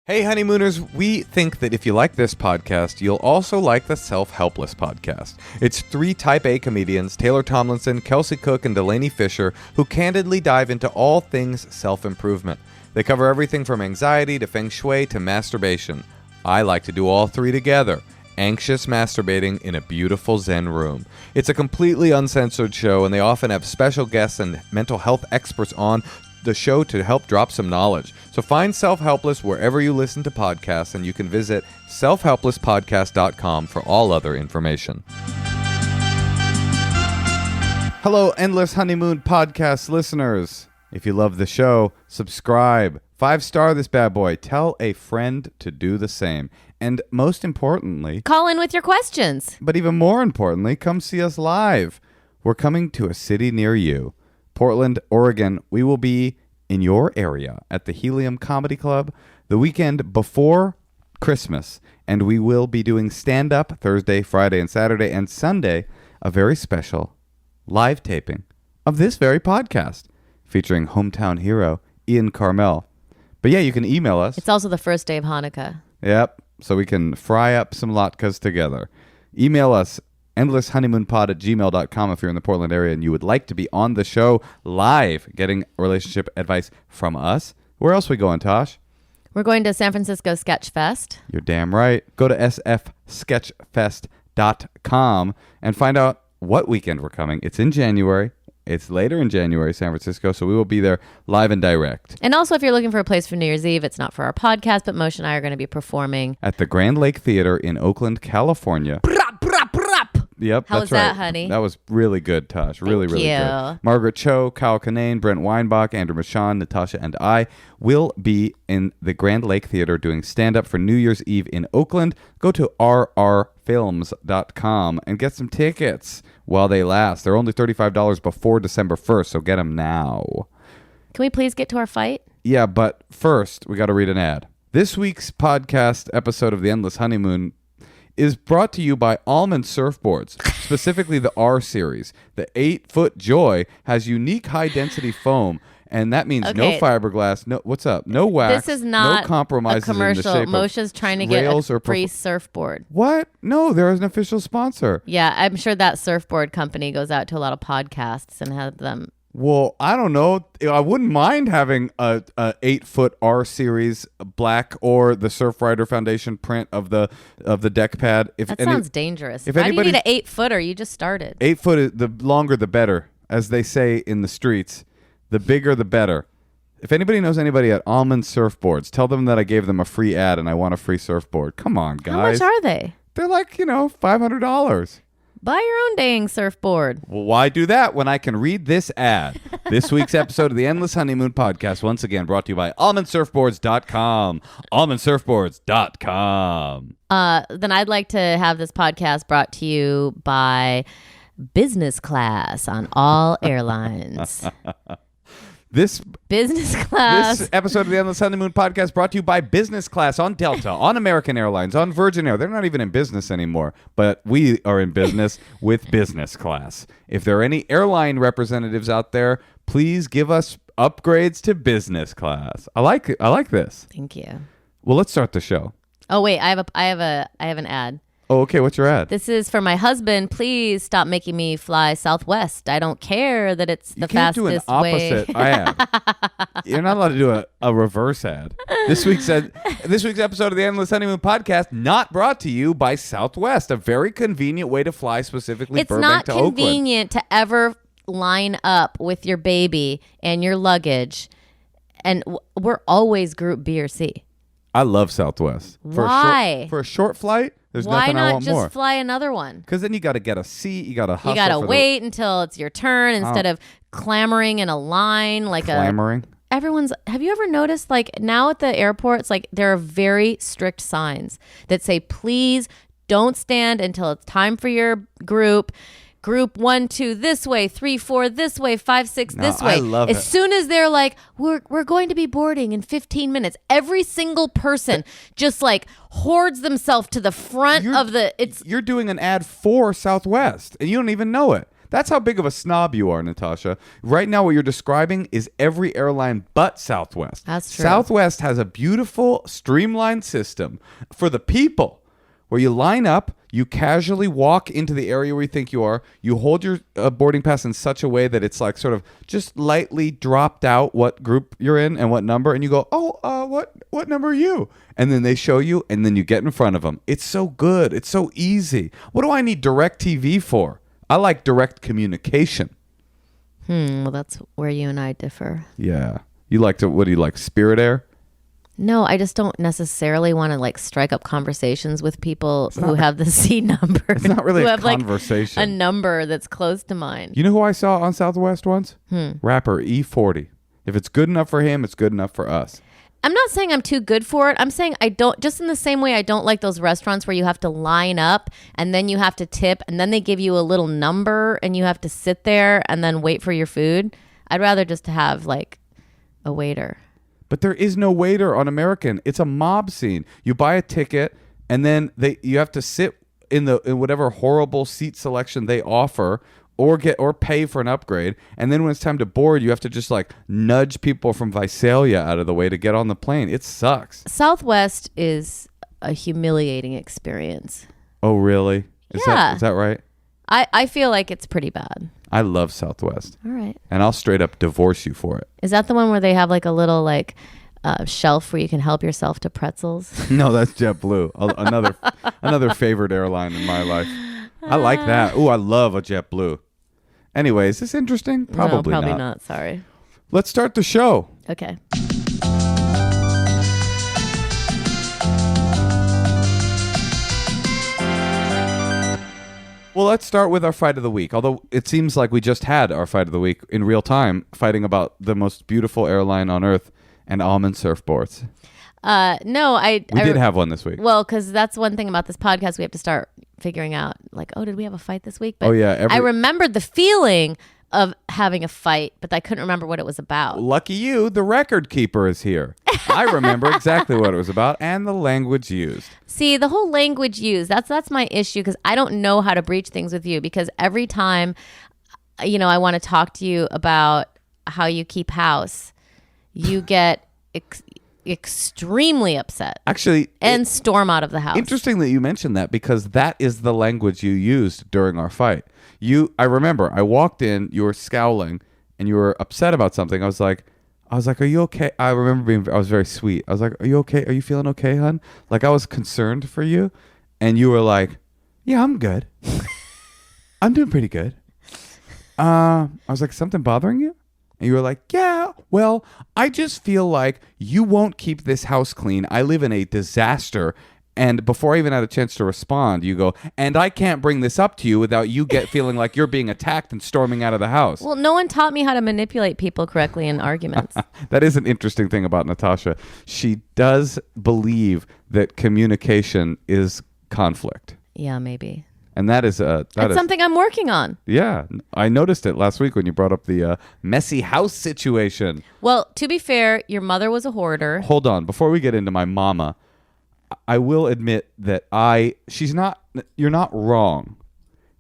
Hey honeymooners, we think that if you like this podcast, you'll also like the Self-Helpless podcast. It's three type A comedians, Taylor Tomlinson, Kelsey Cook, and Delaney Fisher, who candidly dive into all things self-improvement. They cover everything from anxiety to feng shui to masturbation. I like to do all three together. Anxious masturbating in a beautiful Zen room. It's a completely uncensored show, and they often have special guests and mental health experts on the show to help drop some knowledge. So find Self-Helpless wherever you listen to podcasts, and you can visit selfhelplesspodcast.com for all other information. Hello, Endless Honeymoon Podcast listeners. If you love the show, subscribe. 5-star this bad boy. Tell a friend to do the same. And most importantly, call in with your questions. But even more importantly, come see us live. We're coming to a city near you. Portland, Oregon. We will be in your area at the Helium Comedy Club the weekend before Christmas. And we will be doing stand-up Thursday, Friday, and Saturday, and Sunday, a very special live taping of this very podcast featuring hometown hero Ian Carmel. But yeah, you can email us. It's also the first day of Hanukkah. Yep, so we can fry up some latkes together. Email us endlesshoneymoonpod@gmail.com if you're in the Portland area and you would like to be on the show live getting relationship advice from us. Where else are we going, Tosh? We're going to San Francisco Sketch Fest. You're damn right. Go to sfsketchfest.com and find out what weekend we're coming. It's in January. It's later in January, San Francisco, so we will be there live and direct. And also, if you're looking for a place for New Year's Eve, it's not for our podcast, but Moshe and I are going to be performing at the Grand Lake Theater in Oakland, California. Yep, How that's was that, right. honey? That was really good, Tosh. Really, Thank really you. good. Margaret Cho, Kyle Kinane, Brent Weinbach, Andrew Michon, Natasha, and I will be in the Grand Lake Theater doing stand-up for New Year's Eve in Oakland. Go to rrfilms.com and get some tickets while they last. They're only $35 before December 1st, so get them now. Can we please get to our fight? Yeah, but first, we got to read an ad. This week's podcast episode of The Endless Honeymoon is brought to you by Almond Surfboards, specifically the R Series. The 8-foot Joy has unique high-density foam, and that means no fiberglass, no what's up, no wax, this is not no compromises a commercial. in the shape Moshe's trying to get a free surfboard. What? No, there is an official sponsor. Yeah, I'm sure that surfboard company goes out to a lot of podcasts and has them. Well, I don't know. I wouldn't mind having a 8-foot R Series black or the Surfrider Foundation print of the deck pad. That sounds dangerous. If Why do you need an 8-footer? You just started. 8 foot is the longer the better, as they say in the streets. The bigger the better. If anybody knows anybody at Almond Surfboards, tell them that I gave them a free ad and I want a free surfboard. Come on, guys. How much are they? They're like, $500. Buy your own dang surfboard. Well, why do that when I can read this ad? This week's episode of the Endless Honeymoon Podcast, once again brought to you by almondsurfboards.com. Almondsurfboards.com. Then I'd like to have this podcast brought to you by Business Class on all airlines. This episode of the Endless Honeymoon Podcast brought to you by Business Class on Delta, on American Airlines, on Virgin Air. They're not even in business anymore, but we are in business with Business Class. If there are any airline representatives out there, please give us upgrades to Business Class. I like it. I like this. Thank you. Well, let's start the show. Oh wait, I have an ad. Oh, okay. What's your ad? This is for my husband. Please stop making me fly Southwest. I don't care that it's the fastest way. You can't do an opposite ad. You're not allowed to do a reverse ad. This week's episode of the Endless Honeymoon Podcast not brought to you by Southwest, a very convenient way to fly specifically Burbank to Oakland. It's not convenient to ever line up with your baby and your luggage, and we're always Group B or C. I love Southwest. Why? For a short flight, there's Why nothing I not want just more. fly another one? Because then you got to get a seat. You got to hustle. You got to wait until it's your turn instead of clamoring in a line clamoring. Have you ever noticed, like, now at the airports, like, there are very strict signs that say, please don't stand until it's time for your group. Group 1, 2 this way, 3, 4 this way, 5, 6 this way. I love as soon as they're like, we're going to be boarding in 15 minutes, every single person just like hoards themselves to the front of the. You're doing an ad for Southwest, and you don't even know it. That's how big of a snob you are, Natasha. Right now, what you're describing is every airline but Southwest. That's true. Southwest has a beautiful, streamlined system for the people where you line up, you casually walk into the area where you think you are, you hold your boarding pass in such a way that it's like sort of just lightly dropped out what group you're in and what number, and you go, what number are you? And then they show you, and then you get in front of them. It's so good. It's so easy. What do I need DirecTV for? I like direct communication. Well, that's where you and I differ. Yeah. What do you like, Spirit Air? No, I just don't necessarily want to like strike up conversations with people who have the seat number. It's not really who a have, conversation. Like, a number that's close to mine. You know who I saw on Southwest once? Rapper E40. If it's good enough for him, it's good enough for us. I'm not saying I'm too good for it. I'm saying I don't, just in the same way I don't like those restaurants where you have to line up and then you have to tip and then they give you a little number and you have to sit there and then wait for your food. I'd rather just have like a waiter. But there is no waiter on American. It's a mob scene. You buy a ticket, and then you have to sit in whatever horrible seat selection they offer, or pay for an upgrade. And then when it's time to board, you have to just like nudge people from Visalia out of the way to get on the plane. It sucks. Southwest is a humiliating experience. Oh, really? Is that right? I feel like it's pretty bad. I love Southwest. All right. And I'll straight up divorce you for it. Is that the one where they have like a little like shelf where you can help yourself to pretzels? No, that's JetBlue. Another favorite airline in my life. I like that. Ooh, I love a JetBlue. Anyway, is this interesting? Probably not. Sorry. Let's start the show. Okay. Well, let's start with our fight of the week. Although it seems like we just had our fight of the week in real time, fighting about the most beautiful airline on earth and almond surfboards. No, I did have one this week. Well, because that's one thing about this podcast we have to start figuring out. Like, did we have a fight this week? But oh yeah, I remembered the feeling of having a fight, but I couldn't remember what it was about. Lucky you, the record keeper is here. I remember exactly what it was about and the language used. See, the whole language used, that's my issue, because I don't know how to breach things with you, because every time, I want to talk to you about how you keep house, you get extremely upset. Actually, and storm out of the house. Interesting that you mentioned that, because that is the language you used during our fight. I remember I walked in, you were scowling and you were upset about something. I was like, are you okay? I remember I was very sweet. I was like, are you okay? Are you feeling okay, hon? Like, I was concerned for you. And you were like, yeah, I'm good. I'm doing pretty good. I was like, something bothering you? And you were like, yeah, well, I just feel like you won't keep this house clean. I live in a disaster. And before I even had a chance to respond, you go, and I can't bring this up to you without you feeling like you're being attacked and storming out of the house. Well, no one taught me how to manipulate people correctly in arguments. That is an interesting thing about Natasha. She does believe that communication is conflict. Yeah, maybe. And that's something I'm working on. Yeah. I noticed it last week when you brought up the messy house situation. Well, to be fair, your mother was a hoarder. Hold on. Before we get into my mama, I will admit that you're not wrong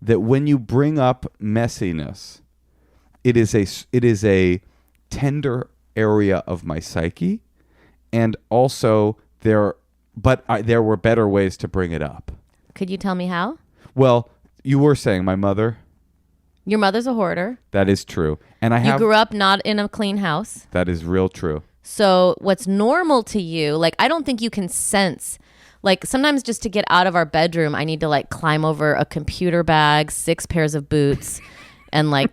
that when you bring up messiness, it is a tender area of my psyche, and also there were better ways to bring it up. Could you tell me how? Well, you were saying my mother. Your mother's a hoarder. That is true. And you grew up not in a clean house. That is real true. So what's normal to you, like, I don't think you can sense, like, sometimes just to get out of our bedroom, I need to like climb over a computer bag, 6 pairs of boots, and like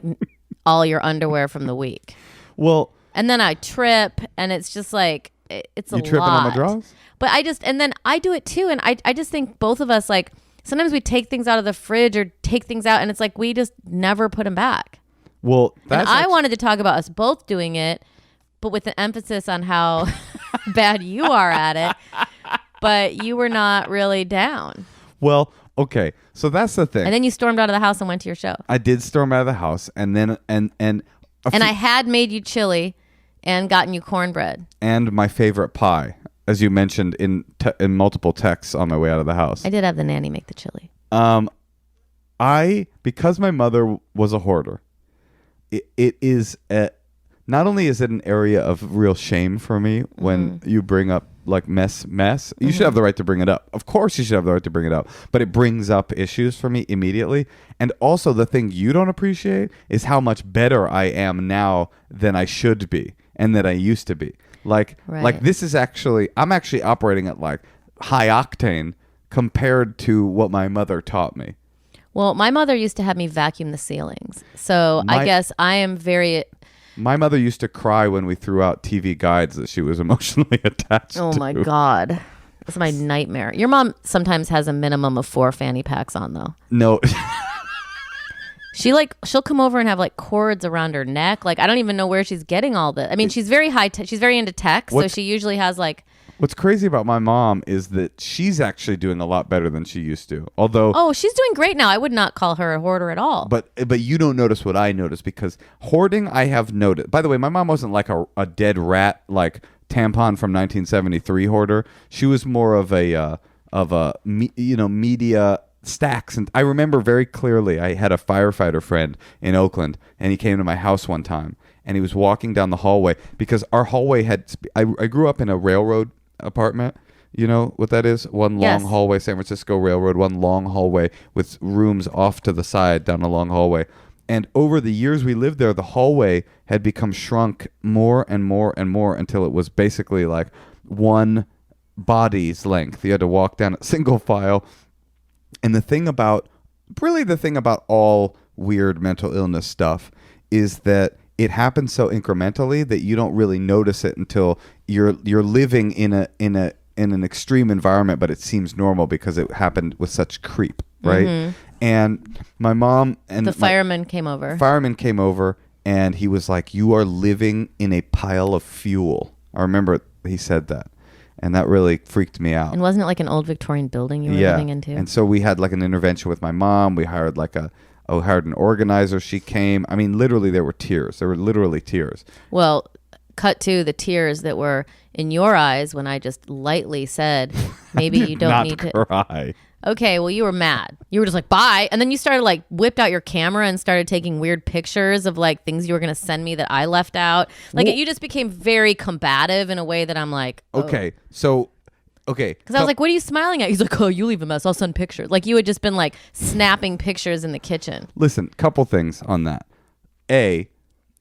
all your underwear from the week. Well, and then I trip, and it's just like, it's a lot. You tripping on my drawers? But and then I do it too. And I just think both of us, like, sometimes we take things out of the fridge or take things out, and it's like we just never put them back. Well, I wanted to talk about us both doing it, but with an emphasis on how bad you are at it. But you were not really down. Well, okay. So that's the thing. And then you stormed out of the house and went to your show. I did storm out of the house, and then I had made you chili and gotten you cornbread and my favorite pie, as you mentioned in multiple texts on my way out of the house. I did have the nanny make the chili. because my mother was a hoarder, it is not only is it an area of real shame for me when you bring up like mess. You should have the right to bring it up. Of course you should have the right to bring it up. But it brings up issues for me immediately. And also the thing you don't appreciate is how much better I am now than I should be and that I used to be. Like this is I'm actually operating at like high octane compared to what my mother taught me. Well, my mother used to have me vacuum the ceilings. So I guess I am very... My mother used to cry when we threw out TV guides that she was emotionally attached to. Oh my God. That's my nightmare. Your mom sometimes has a minimum of 4 fanny packs on though. No. She'll come over and have like cords around her neck. Like I don't even know where she's getting all this. I mean, she's very she's very into tech. So she usually has like... What's crazy about my mom is that she's actually doing a lot better than she used to. Although she's doing great now. I would not call her a hoarder at all. But you don't notice what I notice because hoarding I have noticed. By the way, my mom wasn't like a dead rat like tampon from 1973 hoarder. She was more of a media stacks. And I remember very clearly I had a firefighter friend in Oakland and he came to my house one time and he was walking down the hallway because our hallway I grew up in a railroad apartment. You know what that is? One long hallway, San Francisco Railroad, one long hallway with rooms off to the side down a long hallway. And over the years we lived there, the hallway had become shrunk more and more and more until it was basically like one body's length. You had to walk down a single file. And the thing about all weird mental illness stuff is that it happens so incrementally that you don't really notice it until you're living in an extreme environment, but it seems normal because it happened with such creep, right? Mm-hmm. And my mom and the fireman came over. Fireman came over, and he was like, "You are living in a pile of fuel." I remember he said that, and that really freaked me out. And wasn't it like an old Victorian building you were living into? And so we had like an intervention with my mom. We hired hired an organizer. She came. I mean, literally, there were tears. There were literally tears. Well, cut to the tears that were in your eyes when I just lightly said, maybe you don't need to cry. Okay, well, you were mad. You were just like, bye. And then you started like whipped out your camera and started taking weird pictures of like things you were going to send me that I left out. Like you just became very combative in a way that I'm like, oh. Okay. So, because I was like, what are you smiling at? He's like, oh, you leave a mess. I'll send pictures. Like you had just been like snapping pictures in the kitchen. Listen, couple things on that. A,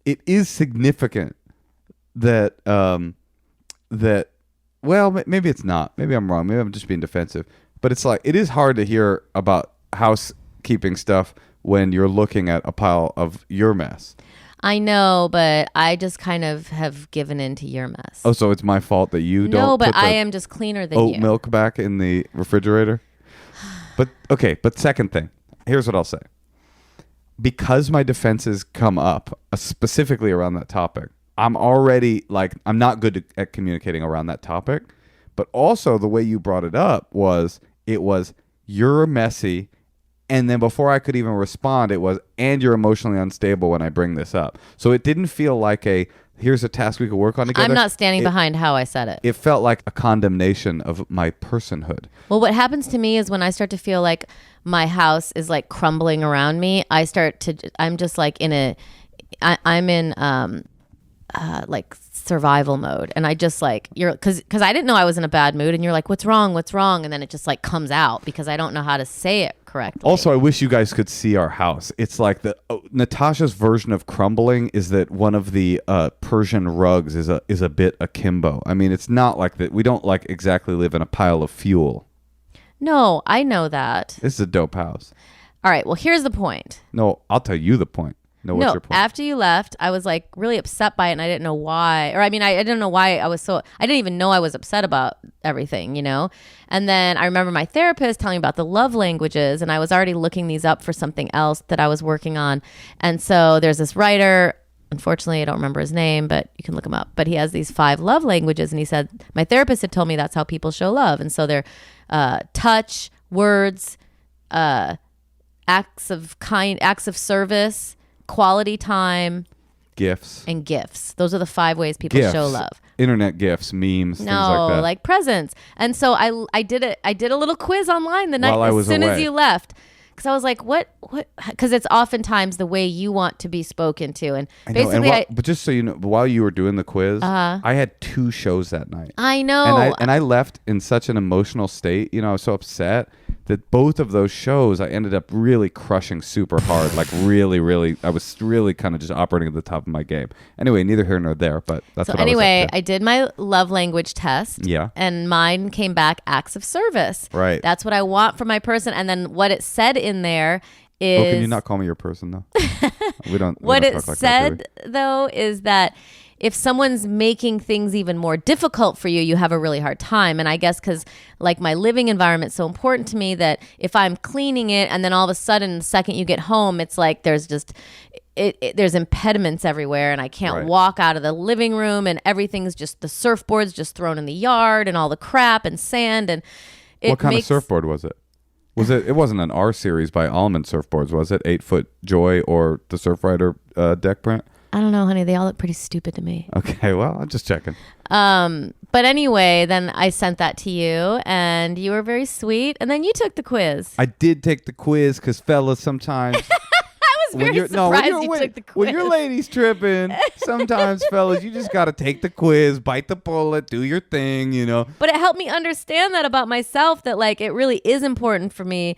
it is significant that, well, maybe it's not. Maybe I'm wrong. Maybe I'm just being defensive. But it's like, it is hard to hear about housekeeping stuff when you're looking at a pile of your mess. I know, but I just kind of have given in to your mess. Oh, so it's my fault that you don't No, but put the I am just cleaner than you. Oat milk back in the refrigerator? But second thing, here's what I'll say. Because my defenses come up specifically around that topic, I'm already like, I'm not good at communicating around that topic. But also the way you brought it up was, you're messy. And then before I could even respond, it was, and you're emotionally unstable when I bring this up. So it didn't feel like here's a task we could work on together. I'm not standing behind how I said it. It felt like a condemnation of my personhood. Well, what happens to me is when I start to feel like my house is like crumbling around me, I'm just like I'm in like survival mode, and I just like because I didn't know I was in a bad mood, and you're like, what's wrong, and then it just like comes out because I don't know how to say it correctly. Also, I wish you guys could see our house. It's like Natasha's version of crumbling is that one of the Persian rugs is a bit akimbo. I mean, it's not like that. We don't like exactly live in a pile of fuel. No, I know that. This is a dope house. All right, well, here's the point. No, I'll tell you the point. No, what's your point? After you left, I was like really upset by it, and I didn't know why. Or I mean, I didn't know why I didn't even know I was upset about everything, you know? And then I remember my therapist telling me about the love languages, and I was already looking these up for something else that I was working on. And so there's this writer, unfortunately, I don't remember his name, but you can look him up. But he has these 5 love languages, and he said, my therapist had told me that's how people show love. And so they're touch, words, acts of service, quality time, gifts, and gifts. Those are the 5 ways people show love. Internet gifts, memes, things like that. Like presents. And so I did a little quiz online the night as soon as you left. because I was like, what? Because it's oftentimes the way you want to be spoken to. And I know, basically, but just so you know, while you were doing the quiz, I had 2 shows that night. I know. And I left in such an emotional state. You know, I was so upset that both of those shows I ended up really crushing super hard. Like really, I was really kind of just operating at the top of my game. Anyway, neither here nor there, but that's so what anyway, I was up to. I did my love language test. Yeah. And mine came back acts of service. Right. That's what I want from my person. And then what it said in there is... Oh, can you not call me your person, though? we don't What it talk like said, that, though, is that if someone's making things even more difficult for you, you have a really hard time. And I guess because like my living environment's so important to me that if I'm cleaning it and then all of a sudden the second you get home, it's like there's just... there's impediments everywhere and I can't walk out of the living room and everything's just the surfboard's just thrown in the yard and all the crap and sand and what kind of surfboard was it? It wasn't an R series by Almond Surfboards, was it? 8-foot Joy or the Surfrider deck print? I don't know, honey. They all look pretty stupid to me. Okay, well, I'm just checking. But anyway, then I sent that to you and you were very sweet and then you took the quiz. I did take the quiz because fellas sometimes... I was very surprised you took the quiz. When your lady's tripping, sometimes, fellas, you just got to take the quiz, bite the bullet, do your thing, you know. But it helped me understand that about myself, that like it really is important for me,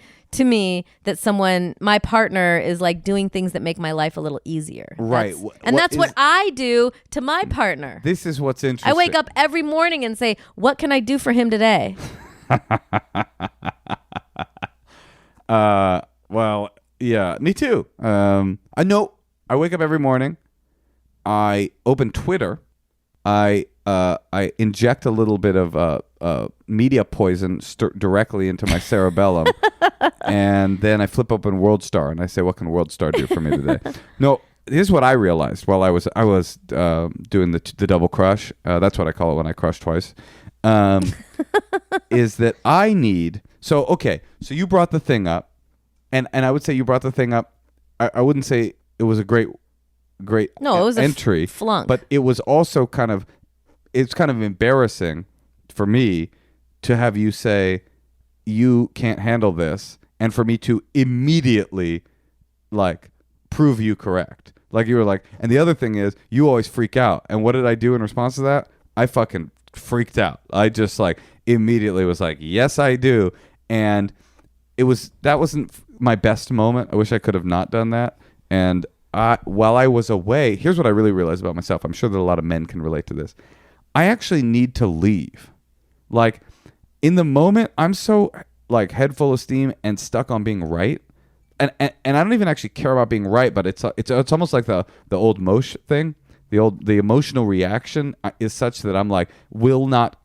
that someone, my partner, is like doing things that make my life a little easier. Right. That's what I do to my partner. This is what's interesting. I wake up every morning and say, what can I do for him today? Well... Yeah, me too. I know. I wake up every morning. I open Twitter. I inject a little bit of media poison directly into my cerebellum, and then I flip open World Star and I say, "What can World Star do for me today?" No, here's what I realized while I was doing the double crush. That's what I call it when I crush twice. Is that I need? So okay. So you brought the thing up. And I would say you brought the thing up. I wouldn't say it was a great no, it was entry, a flunk. but it was also it's kind of embarrassing for me to have you say you can't handle this, and for me to immediately like prove you correct. Like you were like, and the other thing is you always freak out. And what did I do in response to that? I fucking freaked out. I just like immediately was like, yes, I do, and that wasn't my best moment. I wish I could have not done that. And while I was away, here's what I really realized about myself. I'm sure that a lot of men can relate to this. I actually need to leave. Like in the moment, I'm so like head full of steam and stuck on being right. And I don't even actually care about being right, but it's almost like the old Moshe thing. The emotional reaction is such that I'm like will not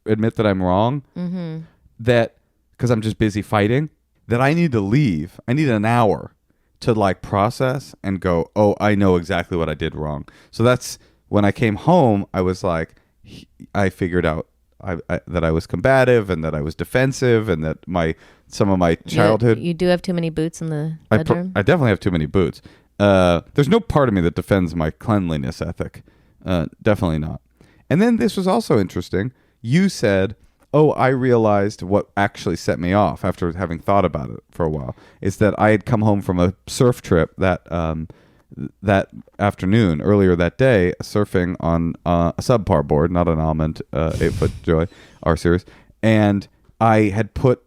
admit that I'm wrong. Mm-hmm. That because I'm just busy fighting, that I need to leave. I need an hour to like process and go, oh, I know exactly what I did wrong. So that's when I came home, I was like, I figured out that I was combative and that I was defensive and that some of my childhood... You do have too many boots in the bedroom? I definitely have too many boots. There's no part of me that defends my cleanliness ethic. Definitely not. And then this was also interesting. You said... Oh, I realized what actually set me off after having thought about it for a while is that I had come home from a surf trip that afternoon, earlier that day, surfing on a subpar board, not an Almond 8-foot Joy R series, and I had put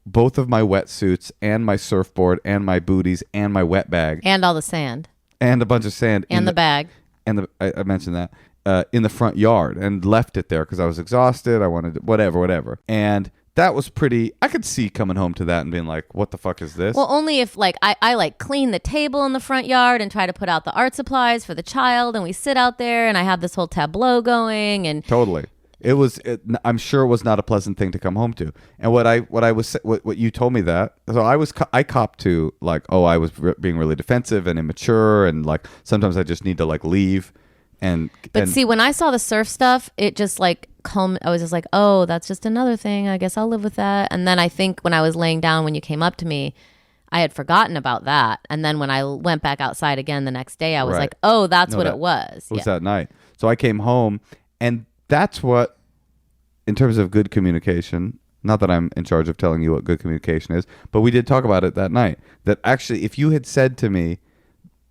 both of my wetsuits and my surfboard and my booties and my wet bag and all the sand and a bunch of sand and the bag and I mentioned that. In the front yard and left it there because I was exhausted. I wanted whatever. And that was pretty, I could see coming home to that and being like, what the fuck is this? Well, only if like I like clean the table in the front yard and try to put out the art supplies for the child and we sit out there and I have this whole tableau going and totally. I'm sure it was not a pleasant thing to come home to. And what you told me that, so I copped to like, oh, I was being really defensive and immature and like sometimes I just need to like leave. But see, when I saw the surf stuff, it just like I was just like, oh, that's just another thing. I guess I'll live with that. And then I think when I was laying down, when you came up to me, I had forgotten about that. And then when I went back outside again the next day, I was like, oh, that's what it was. It was that night. So I came home, and that's what, in terms of good communication, Not that I'm in charge of telling you what good communication is, but we did talk about it that night. That actually, if you had said to me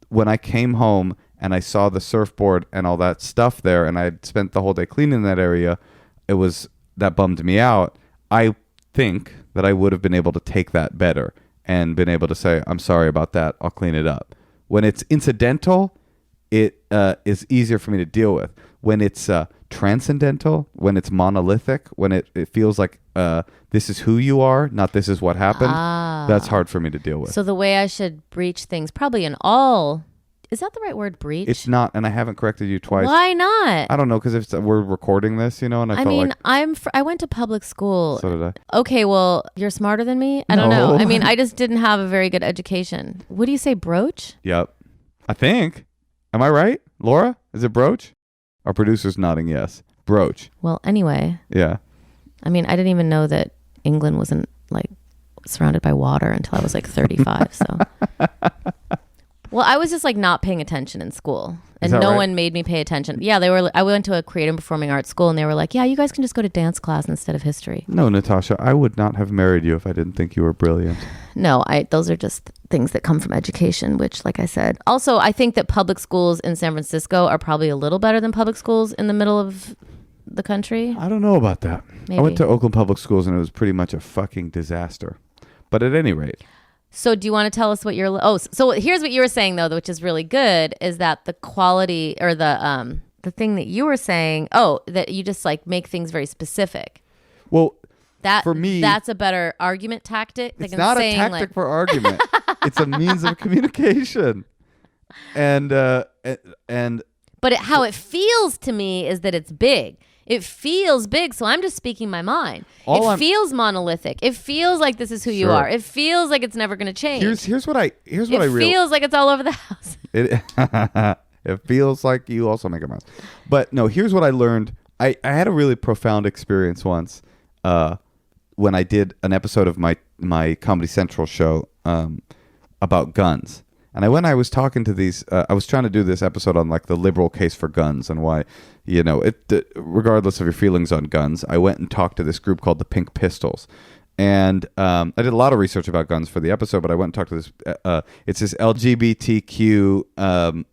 when I came home and I saw the surfboard and all that stuff there, and I had spent the whole day cleaning that area, that bummed me out. I think that I would have been able to take that better and been able to say, I'm sorry about that. I'll clean it up. When it's incidental, it is easier for me to deal with. When it's transcendental, when it's monolithic, when it feels like this is who you are, not this is what happened, that's hard for me to deal with. So the way I should breach things, probably in all... Is that the right word, breach? It's not, and I haven't corrected you twice. Why not? I don't know, because we're recording this, and I felt mean, like... I went to public school. So did I. Okay, well, you're smarter than me? I don't know. I mean, I just didn't have a very good education. What do you say, broach? Yep. I think. Am I right? Laura, is it broach? Our producer's nodding yes. Broach. Well, anyway. Yeah. I mean, I didn't even know that England wasn't, surrounded by water until I was, 35, so... Well, I was just not paying attention in school, and no one made me pay attention. Yeah, I went to a creative and performing arts school, and they were like, "Yeah, you guys can just go to dance class instead of history." No, Natasha, I would not have married you if I didn't think you were brilliant. No, those are just things that come from education, which, like I said, also I think that public schools in San Francisco are probably a little better than public schools in the middle of the country. I don't know about that. Maybe. I went to Oakland Public Schools, and it was pretty much a fucking disaster. But at any rate. So do you want to tell us what so here's what you were saying though, which is really good, is that the quality or the thing that you were saying, that you just make things very specific. Well, that for me, that's a better argument tactic. It's not a tactic for argument. It's a means of communication. And but how it feels to me is that it's big. It feels big, so I'm just speaking my mind. Feels monolithic. It feels like this is who you are. It feels like it's never going to change. Here's what I realize. It feels like it's all over the house. It feels like you also make a mess. But no, here's what I learned. I had a really profound experience once when I did an episode of my Comedy Central show about guns. And I was talking to these, I was trying to do this episode on the liberal case for guns and why, regardless of your feelings on guns, I went and talked to this group called the Pink Pistols. And I did a lot of research about guns for the episode, but I went and talked to this, it's this LGBTQ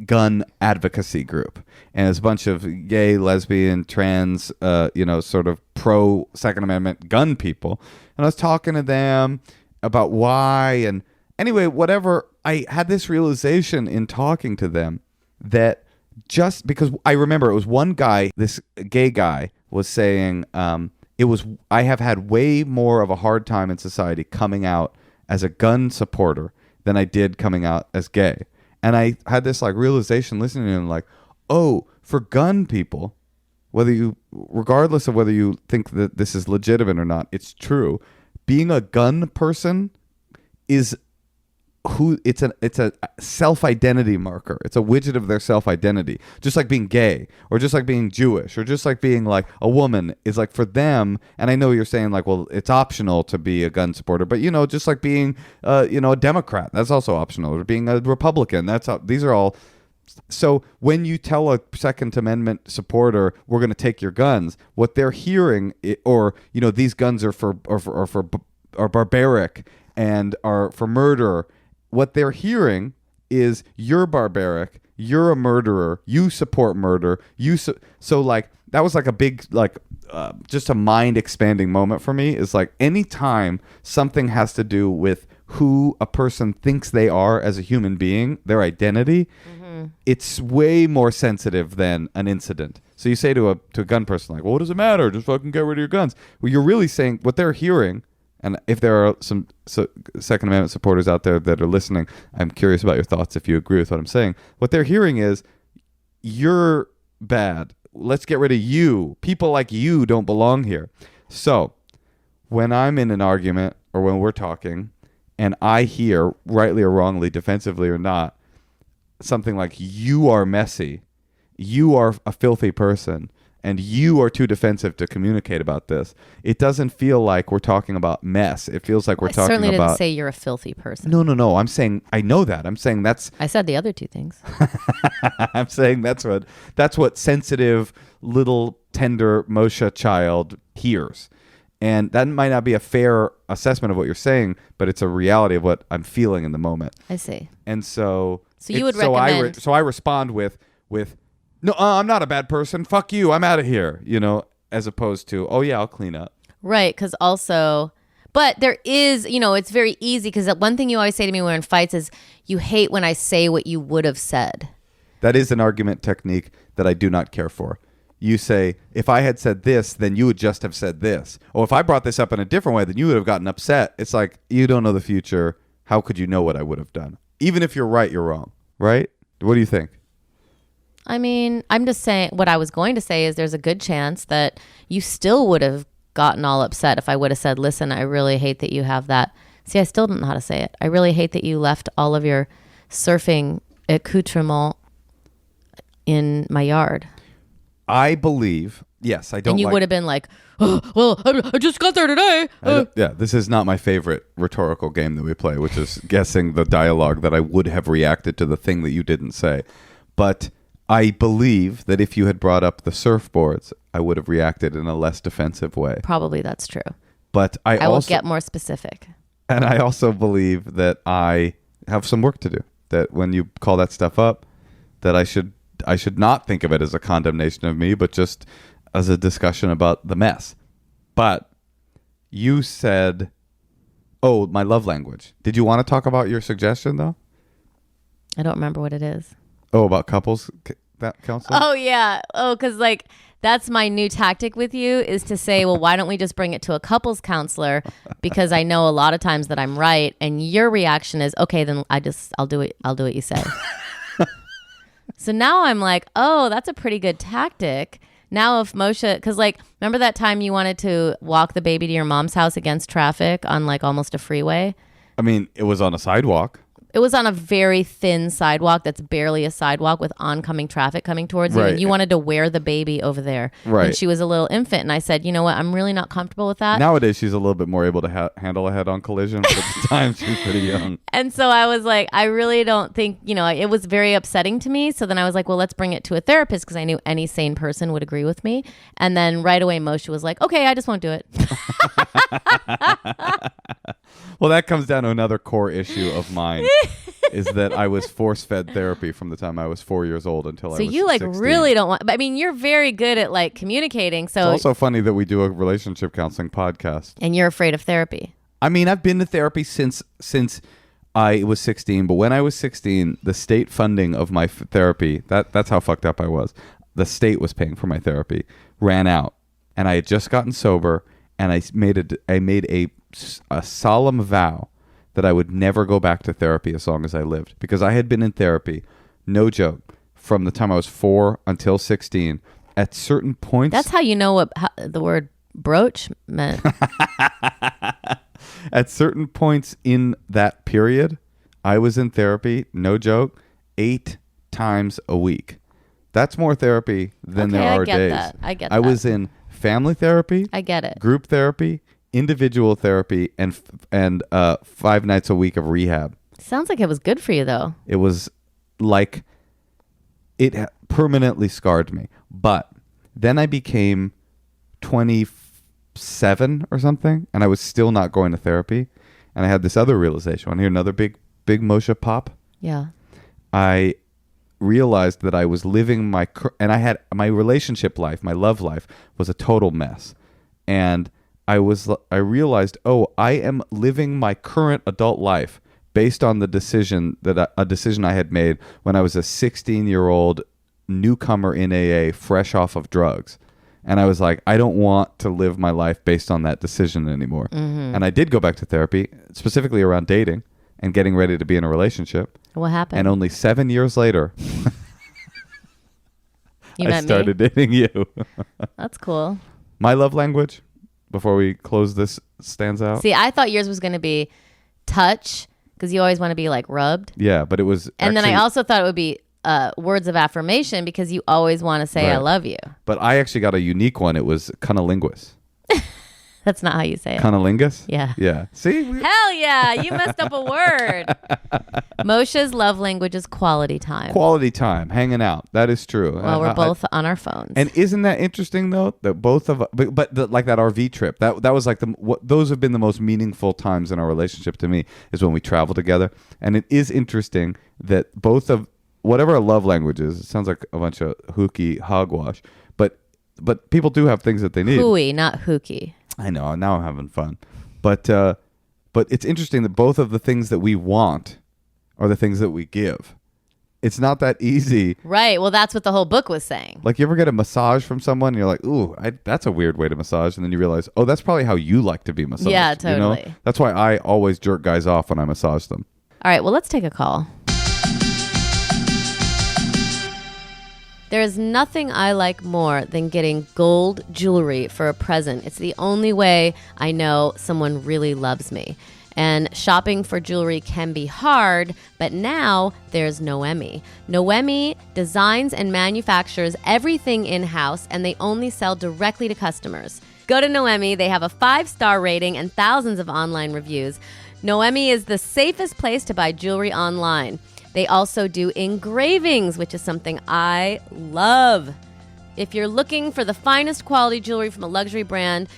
gun advocacy group. And it's a bunch of gay, lesbian, trans, sort of pro Second Amendment gun people. And I was talking to them about why, and anyway, whatever. I had this realization in talking to them that just because I remember it was one guy, this gay guy was saying, I have had way more of a hard time in society coming out as a gun supporter than I did coming out as gay. And I had this realization listening to him for gun people, regardless of whether you think that this is legitimate or not, it's true. Being a gun person is it's a self-identity marker. It's a widget of their self-identity. Just like being gay, or just like being Jewish, or just like being a woman is for them. And I know you're saying well, it's optional to be a gun supporter, but just like being a Democrat, that's also optional, or being a Republican, these are all. So when you tell a Second Amendment supporter we're going to take your guns, what they're hearing, or these guns are are barbaric and are for murder. What they're hearing is you're barbaric, you're a murderer, you support murder, so that was a big just a mind expanding moment for me. Is anytime something has to do with who a person thinks they are as a human being, their identity, it's way more sensitive than an incident. So you say to a gun person well, what does it matter? Just fucking get rid of your guns. Well, you're really saying what they're hearing. And if there are some Second Amendment supporters out there that are listening, I'm curious about your thoughts if you agree with what I'm saying. What they're hearing is, you're bad. Let's get rid of you. People like you don't belong here. So when I'm in an argument or when we're talking and I hear, rightly or wrongly, defensively or not, something like, you are messy, you are a filthy person, and you are too defensive to communicate about this, it doesn't feel like we're talking about mess. It feels like we're talking about... I certainly didn't say you're a filthy person. No. I'm saying, I know that. I'm saying that's... I said the other two things. I'm saying that's what sensitive, little, tender Moshe child hears. And that might not be a fair assessment of what you're saying, but it's a reality of what I'm feeling in the moment. I see. And so you would recommend. So I respond with no, I'm not a bad person. Fuck you. I'm out of here. As opposed to, oh yeah, I'll clean up. Right, because also, but there is, it's very easy because one thing you always say to me when we're in fights is you hate when I say what you would have said. That is an argument technique that I do not care for. You say, if I had said this, then you would just have said this. Or if I brought this up in a different way, then you would have gotten upset. It's like, you don't know the future. How could you know what I would have done? Even if you're right, you're wrong. Right? What do you think? I mean, I'm just saying, what I was going to say is there's a good chance that you still would have gotten all upset if I would have said, listen, I really hate that you have that. See, I still don't know how to say it. I really hate that you left all of your surfing accoutrement in my yard. I believe, yes, I don't. And you would have been like, oh, well, I just got there today. Yeah, this is not my favorite rhetorical game that we play, which is guessing the dialogue that I would have reacted to the thing that you didn't say. But I believe that if you had brought up the surfboards, I would have reacted in a less defensive way. Probably that's true. But I will get more specific. And I also believe that I have some work to do. That when you call that stuff up, that I should not think of it as a condemnation of me, but just as a discussion about the mess. But you said, oh, my love language. Did you want to talk about your suggestion, though? I don't remember what it is. Oh, about couples counseling? Oh, yeah. Oh, because that's my new tactic with you is to say, well, why don't we just bring it to a couples counselor? Because I know a lot of times that I'm right. And your reaction is, okay, then I'll do it. I'll do what you say. So now I'm like, oh, that's a pretty good tactic. Now if Moshe, because remember that time you wanted to walk the baby to your mom's house against traffic on almost a freeway? I mean, it was on a sidewalk. It was on a very thin sidewalk that's barely a sidewalk with oncoming traffic coming towards you. Right. And you wanted to wear the baby over there. Right. And she was a little infant. And I said, you know what? I'm really not comfortable with that. Nowadays, she's a little bit more able to handle a head-on collision. But at the time, she was pretty young. And so I was like, I really don't think, it was very upsetting to me. So then I was like, well, let's bring it to a therapist because I knew any sane person would agree with me. And then right away, Moshe was like, okay, I just won't do it. Well, that comes down to another core issue of mine. Is that I was force-fed therapy from the time I was 4 years old until I was 16. So you really don't want... I mean, you're very good at communicating. So it's also funny that we do a relationship counseling podcast. And you're afraid of therapy. I mean, I've been to therapy since I was 16. But when I was 16, the state funding of my therapy, that's how fucked up I was. The state was paying for my therapy, ran out. And I had just gotten sober. And I made a solemn vow that I would never go back to therapy as long as I lived. Because I had been in therapy, no joke, from the time I was 4 until 16. At certain points... That's how you know what the word brooch meant. At certain points in that period, I was in therapy, no joke, 8 times a week. That's more therapy than there are days. I get that. I was in family therapy. I get it. Group therapy, individual therapy, and 5 nights a week of rehab. Sounds like it was good for you, though. It was like it permanently scarred me. But then I became 27 or something, and I was still not going to therapy. And I had this other realization. Want to hear another big Moshe pop? Yeah. I realized that I was living and I had my relationship life, my love life was a total mess. And I realized, I am living my current adult life based on a decision I had made when I was a 16-year-old newcomer in AA, fresh off of drugs. And I was like, I don't want to live my life based on that decision anymore. Mm-hmm. And I did go back to therapy, specifically around dating and getting ready to be in a relationship. What happened? And only 7 years later, I started dating you. That's cool. My love language, before we close this, stands out. See, I thought yours was going to be touch because you always want to be rubbed. Yeah, but it was. And then I also thought it would be words of affirmation because you always want to say, right. I love you. But I actually got a unique one. It was cunnilingus. That's not how you say it. Cunnilingus? Yeah. Yeah. See? Hell yeah. You messed up a word. Moshe's love language is quality time. Quality time, hanging out. That is true. Well, we're both on our phones. And isn't that interesting, though, that both of like that RV trip, that was like those have been the most meaningful times in our relationship to me is when we travel together. And it is interesting that both of whatever our love language is, it sounds like a bunch of hooky hogwash, but people do have things that they need. Hooey, not hooky. I know. Now I'm having fun. But it's interesting that both of the things that we want are the things that we give. It's not that easy. Right. Well, that's what the whole book was saying. Like, you ever get a massage from someone and you're like, ooh, that's a weird way to massage. And then you realize, oh, that's probably how you like to be massaged. Yeah, totally. You know? That's why I always jerk guys off when I massage them. All right. Well, let's take a call. There is nothing I like more than getting gold jewelry for a present. It's the only way I know someone really loves me. And shopping for jewelry can be hard, but now there's Noemi. Noemi designs and manufactures everything in-house, and they only sell directly to customers. Go to Noemi. They have a 5-star rating and thousands of online reviews. Noemi is the safest place to buy jewelry online. They also do engravings, which is something I love. If you're looking for the finest quality jewelry from a luxury brand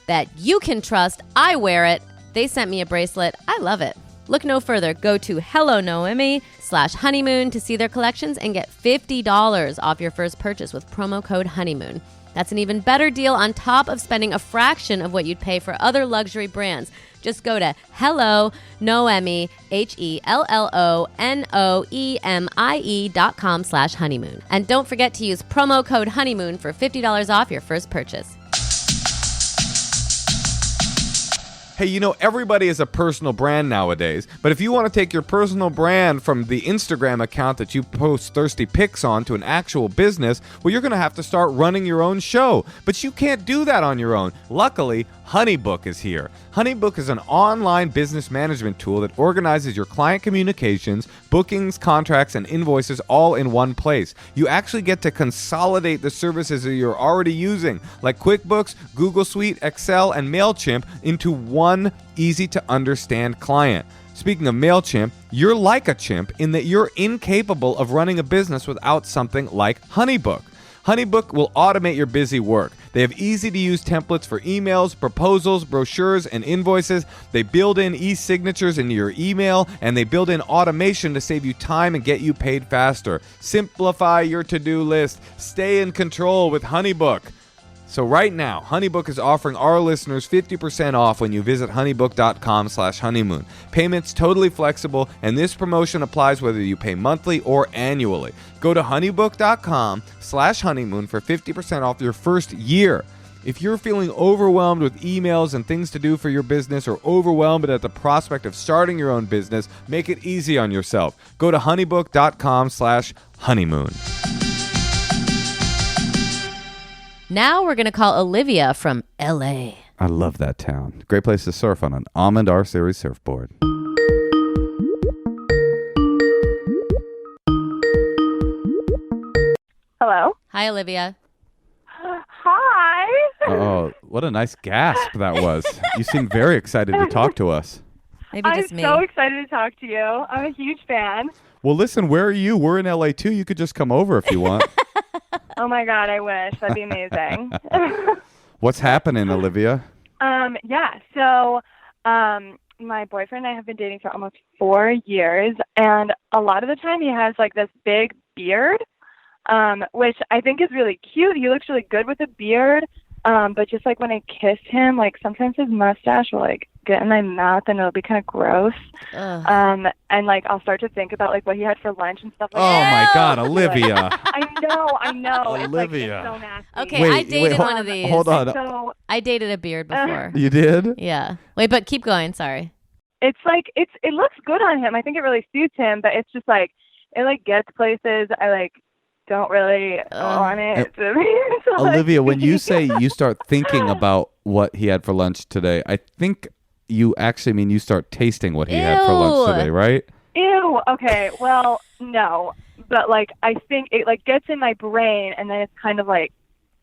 that you can trust, I wear it. They sent me a bracelet. I love it. Look no further. Go to hellonoemi.com/honeymoon to see their collections and get $50 off your first purchase with promo code honeymoon. That's an even better deal on top of spending a fraction of what you'd pay for other luxury brands. Just go to hellonoemi, hellonoemi.com/honeymoon. And don't forget to use promo code honeymoon for $50 off your first purchase. Hey, you know, everybody is a personal brand nowadays, but if you want to take your personal brand from the Instagram account that you post thirsty pics on to an actual business, well, you're going to have to start running your own show. But you can't do that on your own. Luckily, HoneyBook is here. HoneyBook is an online business management tool that organizes your client communications, bookings, contracts, and invoices all in one place. You actually get to consolidate the services that you're already using, like QuickBooks, Google Suite, Excel, and MailChimp, into one easy-to-understand client. Speaking of MailChimp, you're like a chimp in that you're incapable of running a business without something like HoneyBook. HoneyBook will automate your busy work. They have easy-to-use templates for emails, proposals, brochures, and invoices. They build in e-signatures into your email, and they build in automation to save you time and get you paid faster. Simplify your to-do list. Stay in control with HoneyBook. So right now, HoneyBook is offering our listeners 50% off when you visit honeybook.com/honeymoon. Payment's totally flexible, and this promotion applies whether you pay monthly or annually. Go to honeybook.com/honeymoon for 50% off your first year. If you're feeling overwhelmed with emails and things to do for your business, or overwhelmed at the prospect of starting your own business, make it easy on yourself. Go to honeybook.com/honeymoon. Now we're going to call Olivia from LA. I love that town. Great place to surf on an Almond R Series surfboard. Hello. Hi, Olivia. Hi. Oh, what a nice gasp that was. You seem very excited to talk to us. Maybe just me. I'm so excited to talk to you. I'm a huge fan. Well, listen, where are you? We're in LA too. You could just come over if you want. Oh my God, I wish. That'd be amazing. What's happening, Olivia? So my boyfriend and I have been dating for almost 4 years, and a lot of the time he has like this big beard, which I think is really cute. He looks really good with a beard, but just like when I kiss him, like sometimes his mustache will like get in my mouth and it'll be kind of gross. And like I'll start to think about like what he had for lunch and stuff like Oh that. my God, Olivia. I know. Olivia. It's so nasty. Okay, I dated one of these. Hold on. So I dated a beard before. You did? Yeah. Wait, but keep going. Sorry. it's like it looks good on him. I think it really suits him, but it's just like it like gets places I like don't really want it. So, Olivia, when you say you start thinking about what he had for lunch today, I think you actually mean you start tasting what he had for lunch today, right? Ew. Okay. Well, no, but like I think it like gets in my brain, and then it's kind of like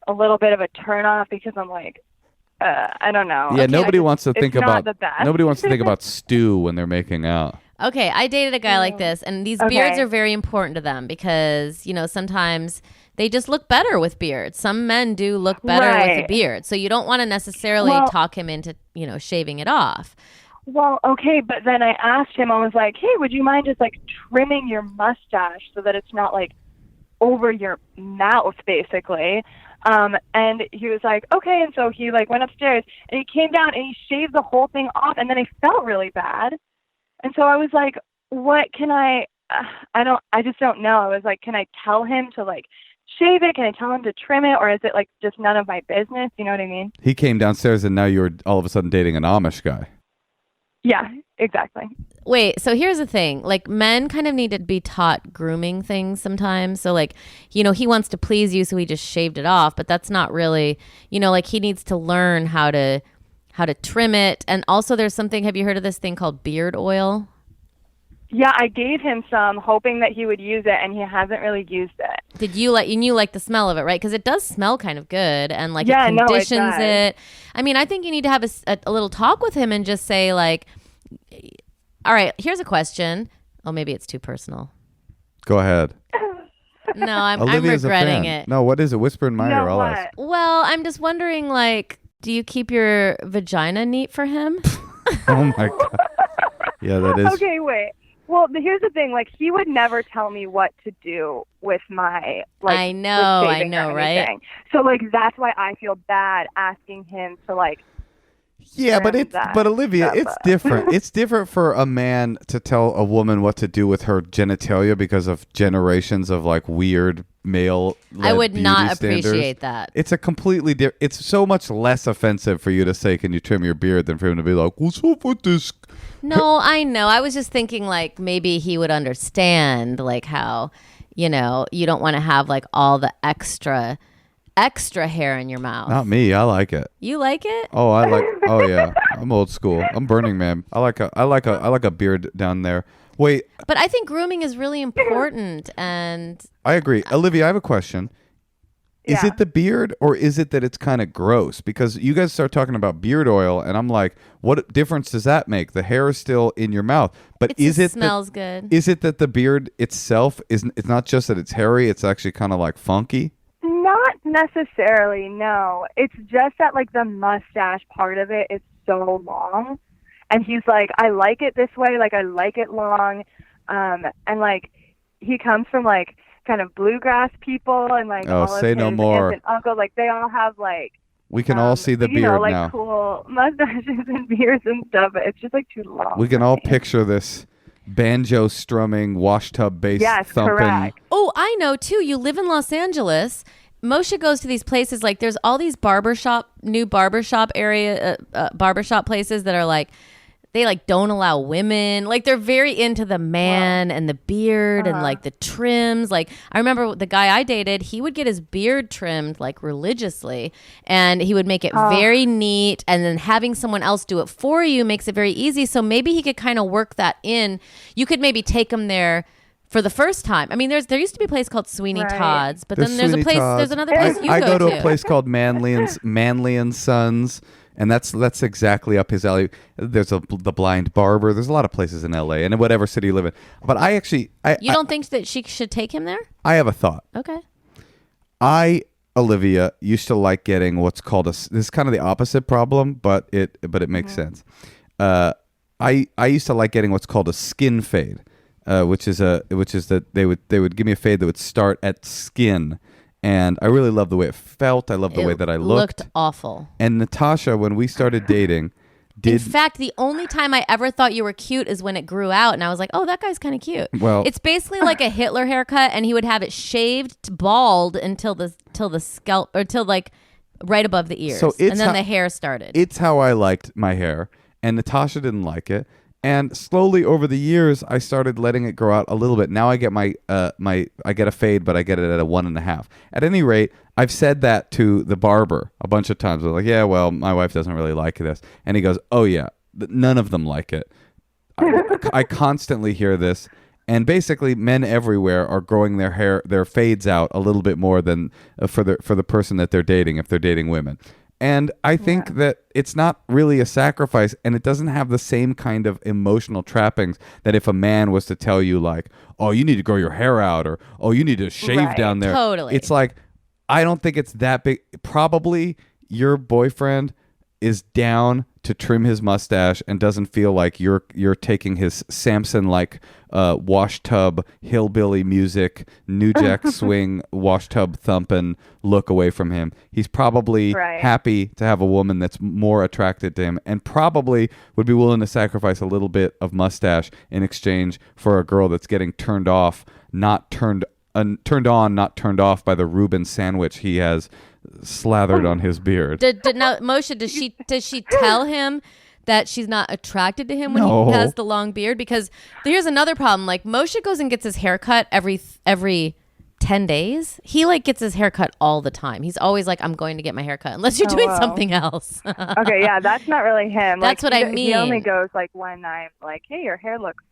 a little bit of a turn off because I'm like, I don't know. Yeah, Okay, nobody wants to think it's not about the best. nobody wants to think about stew when they're making out. Okay, I dated a guy like this, and these beards are very important to them because, sometimes they just look better with beards. Some men do look better with a beard. So you don't want to necessarily talk him into, shaving it off. Well, okay, but then I asked him, I was like, hey, would you mind just like trimming your mustache so that it's not like over your mouth, basically? And he was like, okay. And so he like went upstairs and he came down and he shaved the whole thing off. And then I felt really bad. And so I was like, what can I just don't know. I was like, can I tell him to like shave it? Can I tell him to trim it? Or is it like just none of my business? You know what I mean? He came downstairs and now you're all of a sudden dating an Amish guy. Yeah, exactly. Wait, so here's the thing. Like, men kind of need to be taught grooming things sometimes. So, like, he wants to please you, so he just shaved it off. But that's not really, like, he needs to learn how to trim it. And also there's something, have you heard of this thing called beard oil? Yeah, I gave him some, hoping that he would use it, and he hasn't really used it. Did you like? You like the smell of it, right? Because it does smell kind of good, and like it conditions does. it. I mean, I think you need to have a little talk with him and just say like, "All right, here's a question." Oh, maybe it's too personal. Go ahead. No, I'm Olivia's regretting a fan. it. No, what is it? Whisper in my ear. I'll ask. Well, I'm just wondering, like, do you keep your vagina neat for him? Oh my God. Yeah, that is. Okay, wait. Well, here's the thing. Like, he would never tell me what to do with my, like, I know, right? So, like, that's why I feel bad asking him to, like, yeah, but Olivia, it's different. It's different for a man to tell a woman what to do with her genitalia because of generations of, like, weird male. I would not appreciate that. It's a completely different. It's so much less offensive for you to say, "Can you trim your beard?" than for him to be like, "What's up with this?" No, I know. I was just thinking like maybe he would understand like how, you don't want to have like all the extra hair in your mouth. Not me. I like it. You like it? Oh, oh yeah. I'm old school. I'm Burning Man. I like a beard down there. Wait. But I think grooming is really important, and I agree. Olivia, I have a question. Is it the beard or is it that it's kind of gross? Because you guys start talking about beard oil and I'm like, what difference does that make? The hair is still in your mouth. But it smells good. Is it that the beard itself it's not just that it's hairy, it's actually kind of like funky? Not necessarily, no. It's just that like the mustache part of it is so long. And he's like, I like it this way, like I like it long. And like he comes from like kind of bluegrass people and like all say of no his more. aunts and uncles, like they all have like we can all see the beard like now. Cool mustaches and beards and stuff, but it's just like too long. We can all picture this banjo strumming, wash tub bass thumping. Correct. Oh, I know too. You live in Los Angeles. Moshe goes to these places like there's all these new barbershop places that are like they like don't allow women. Like they're very into the man and the beard and like the trims. Like I remember the guy I dated, he would get his beard trimmed like religiously and he would make it very neat. And then having someone else do it for you makes it very easy. So maybe he could kind of work that in. You could maybe take him there for the first time. I mean, there used to be a place called Sweeney Todd's, but then there's another place I go to a place called Manly and Sons. And that's exactly up his alley. There's the Blind Barber. There's a lot of places in LA and in whatever city you live in. But I actually... You don't think that she should take him there? I have a thought. Okay. Olivia, used to like getting what's called this is kind of the opposite problem, but it makes sense. I used to like getting what's called a skin fade, which is that they would give me a fade that would start at skin. And I really loved the way it felt. I loved the way that I looked. Looked awful. And Natasha, when we started dating, in fact, the only time I ever thought you were cute is when it grew out, and I was like, "Oh, that guy's kind of cute." Well, it's basically like a Hitler haircut, and he would have it shaved bald until the scalp or till like right above the ears, and then the hair started. It's how I liked my hair, and Natasha didn't like it. And slowly over the years, I started letting it grow out a little bit. Now I get I get a fade, but I get it at a 1.5. At any rate, I've said that to the barber a bunch of times. I'm like, yeah, well, my wife doesn't really like this. And he goes, oh yeah, none of them like it. I constantly hear this. And basically, men everywhere are growing their fades out a little bit more than for the person that they're dating, if they're dating women. And I think that it's not really a sacrifice, and it doesn't have the same kind of emotional trappings that if a man was to tell you like, oh, you need to grow your hair out, or oh, you need to shave down there. Totally. It's like, I don't think it's that big. Probably your boyfriend is down to trim his mustache and doesn't feel like you're taking his Samson-like wash tub hillbilly music, New Jack Swing wash tub thumping look away from him. He's probably happy to have a woman that's more attracted to him, and probably would be willing to sacrifice a little bit of mustache in exchange for a girl that's getting turned off, not turned on, not turned off by the Reuben sandwich he has slathered on his beard. Now, Moshe, does she tell him that she's not attracted to him when he has the long beard? Because here's another problem. Like, Moshe goes and gets his hair cut every 10 days. He like gets his hair cut all the time. He's always like, I'm going to get my hair cut unless you're doing something else. Okay, yeah, that's not really him. That's like, what I mean. He only goes like when I'm like, hey, your hair looks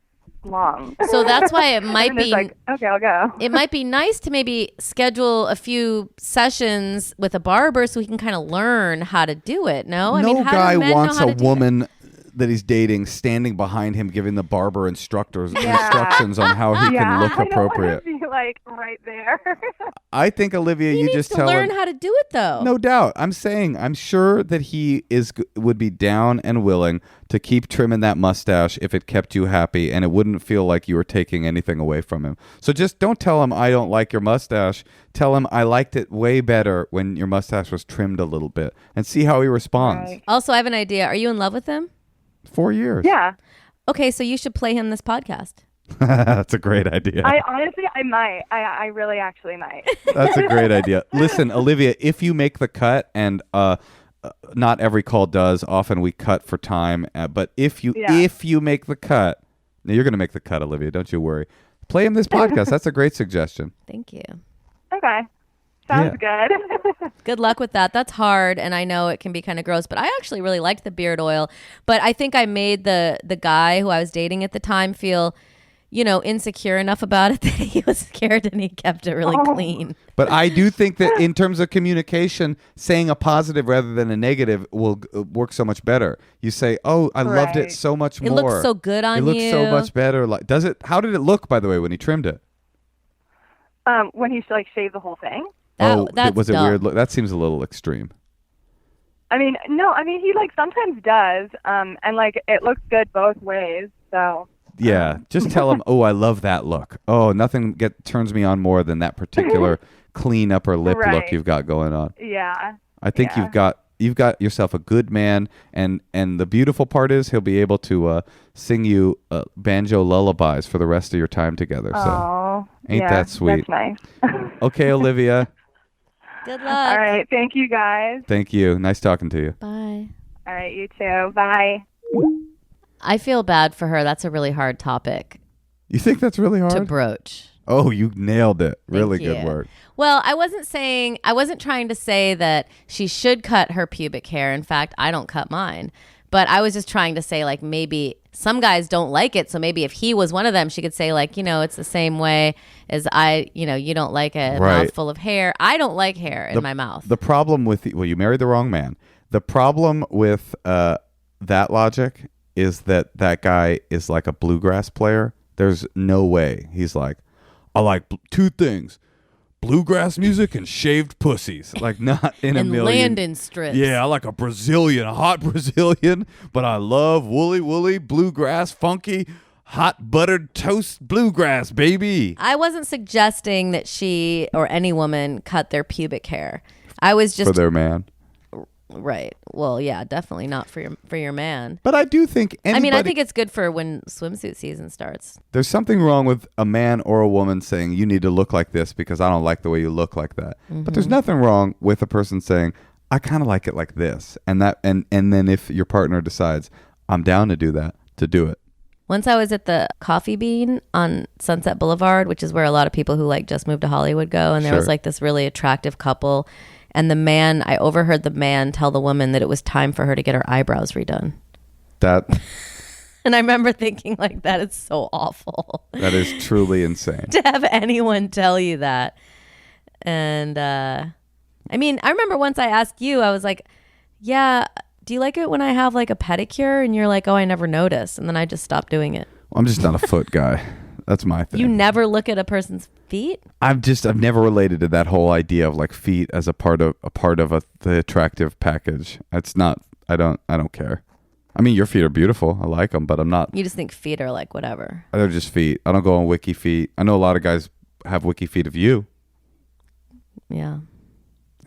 long. So that's why it might be like, okay, I'll go. It might be nice to maybe schedule a few sessions with a barber so he can kind of learn how to do it. No, I mean, how guy do men wants know how a to woman that he's dating standing behind him giving the barber instructions on how he can look appropriate. I don't want to be like right there. I think, Olivia, you just tell him. He needs to learn how to do it, though. No doubt. I'm sure that he would be down and willing to keep trimming that mustache if it kept you happy and it wouldn't feel like you were taking anything away from him. So just don't tell him I don't like your mustache. Tell him I liked it way better when your mustache was trimmed a little bit, and see how he responds. Right. Also, I have an idea. Are you in love with him? 4 years. Yeah. Okay, so you should play him this podcast. That's a great idea. I might. I really actually might. That's a great idea. Listen, Olivia, if you make the cut, and not every call does, often we cut for time, but if you make the cut, now you're going to make the cut, Olivia, don't you worry. Play him this podcast. That's a great suggestion. Thank you. Okay. Sounds good. Good luck with that. That's hard, and I know it can be kind of gross, but I actually really liked the beard oil. But I think I made the guy who I was dating at the time feel, insecure enough about it that he was scared and he kept it really clean. But I do think that in terms of communication, saying a positive rather than a negative will work so much better. You say, "Oh, I loved it so much more. It looks so good on you. It looks so much better." Like, does it? How did it look, by the way, when he trimmed it? When he like shaved the whole thing. Was it weird? That seems a little extreme. I mean, no. I mean, he like sometimes does, and like it looks good both ways. So. Yeah, just tell him, "Oh, I love that look. Oh, nothing turns me on more than that particular clean upper lip look you've got going on." Yeah. I think you've got yourself a good man, and the beautiful part is he'll be able to sing you banjo lullabies for the rest of your time together. So, ain't that sweet? That's nice. Okay, Olivia. Good luck. All right, thank you guys. Thank you. Nice talking to you. Bye. All right, you too. Bye. I feel bad for her. That's a really hard topic You think that's really hard? to broach. Oh, you nailed it. Really Thank good you. work. Well, I wasn't trying to say that she should cut her pubic hair. In fact, I don't cut mine. But I was just trying to say, like, maybe some guys don't like it. So maybe if he was one of them, she could say, like, it's the same way as you don't like a mouthful of hair. I don't like hair in my mouth. The problem with, you married the wrong man. The problem with that logic is that guy is like a bluegrass player. There's no way he's like, I like two things: bluegrass music and shaved pussies. Like, not in a million. And Landon strips. Yeah, I like a hot Brazilian, but I love woolly bluegrass, funky, hot buttered toast bluegrass, baby. I wasn't suggesting that she or any woman cut their pubic hair. I was just for their man. Right. Well, yeah, definitely not for your man. But I do think I think it's good for when swimsuit season starts. There's something wrong with a man or a woman saying you need to look like this because I don't like the way you look like that. Mm-hmm. But there's nothing wrong with a person saying I kind of like it like this, and then if your partner decides I'm down to do that, to do it. Once I was at the Coffee Bean on Sunset Boulevard, which is where a lot of people who like just moved to Hollywood go, and there was like this really attractive couple. And I overheard the man tell the woman that it was time for her to get her eyebrows redone. And I remember thinking, like, that is so awful. That is truly insane. To have anyone tell you that. And, I remember once I asked you, I was like, Yeah. Do you like it when I have like a pedicure and you're like, oh, I never noticed, and then I just stop doing it? I'm just not a foot guy. That's my thing. You never look at a person's feet? I've never related to that whole idea of like feet as a part of the attractive package. It's not. I don't care. I mean, your feet are beautiful. I like them, but I'm not. You just think feet are like whatever. They're just feet. I don't go on wiki feet. I know a lot of guys have wiki feet of you. Yeah.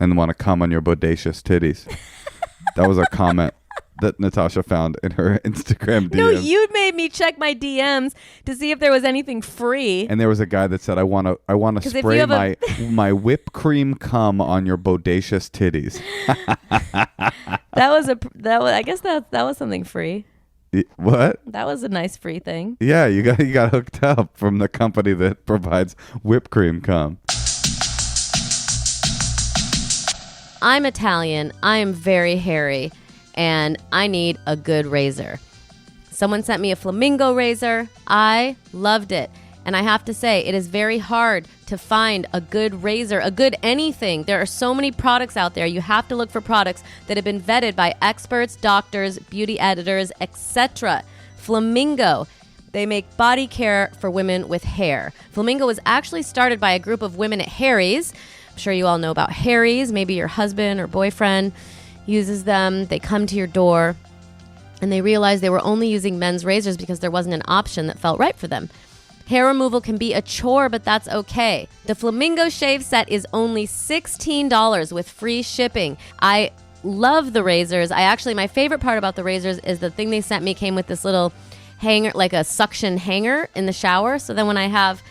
And want to come on your bodacious titties. That was a comment that Natasha found in her Instagram DMs. No, you made me check my DMs to see if there was anything free. And there was a guy that said, I want to spray my whipped cream cum on your bodacious titties. I guess that was something free. What? That was a nice free thing. Yeah, you got hooked up from the company that provides whipped cream cum. I'm Italian. I am very hairy, and I need a good razor. Someone sent me a flamingo razor. I loved it. And I have to say, it is very hard to find a good razor, a good anything. There are so many products out there. You have to look for products that have been vetted by experts, doctors, beauty editors, etc. Flamingo. They make body care for women with hair. Flamingo was actually started by a group of women at Harry's. I'm sure you all know about Harry's. Maybe your husband or boyfriend uses them. They come to your door and they realize they were only using men's razors because there wasn't an option that felt right for them. Hair removal can be a chore, but that's okay. The Flamingo Shave Set is only $16 with free shipping. I love the razors. My favorite part about the razors is the thing they sent me came with this little hanger, like a suction hanger in the shower. So then when I have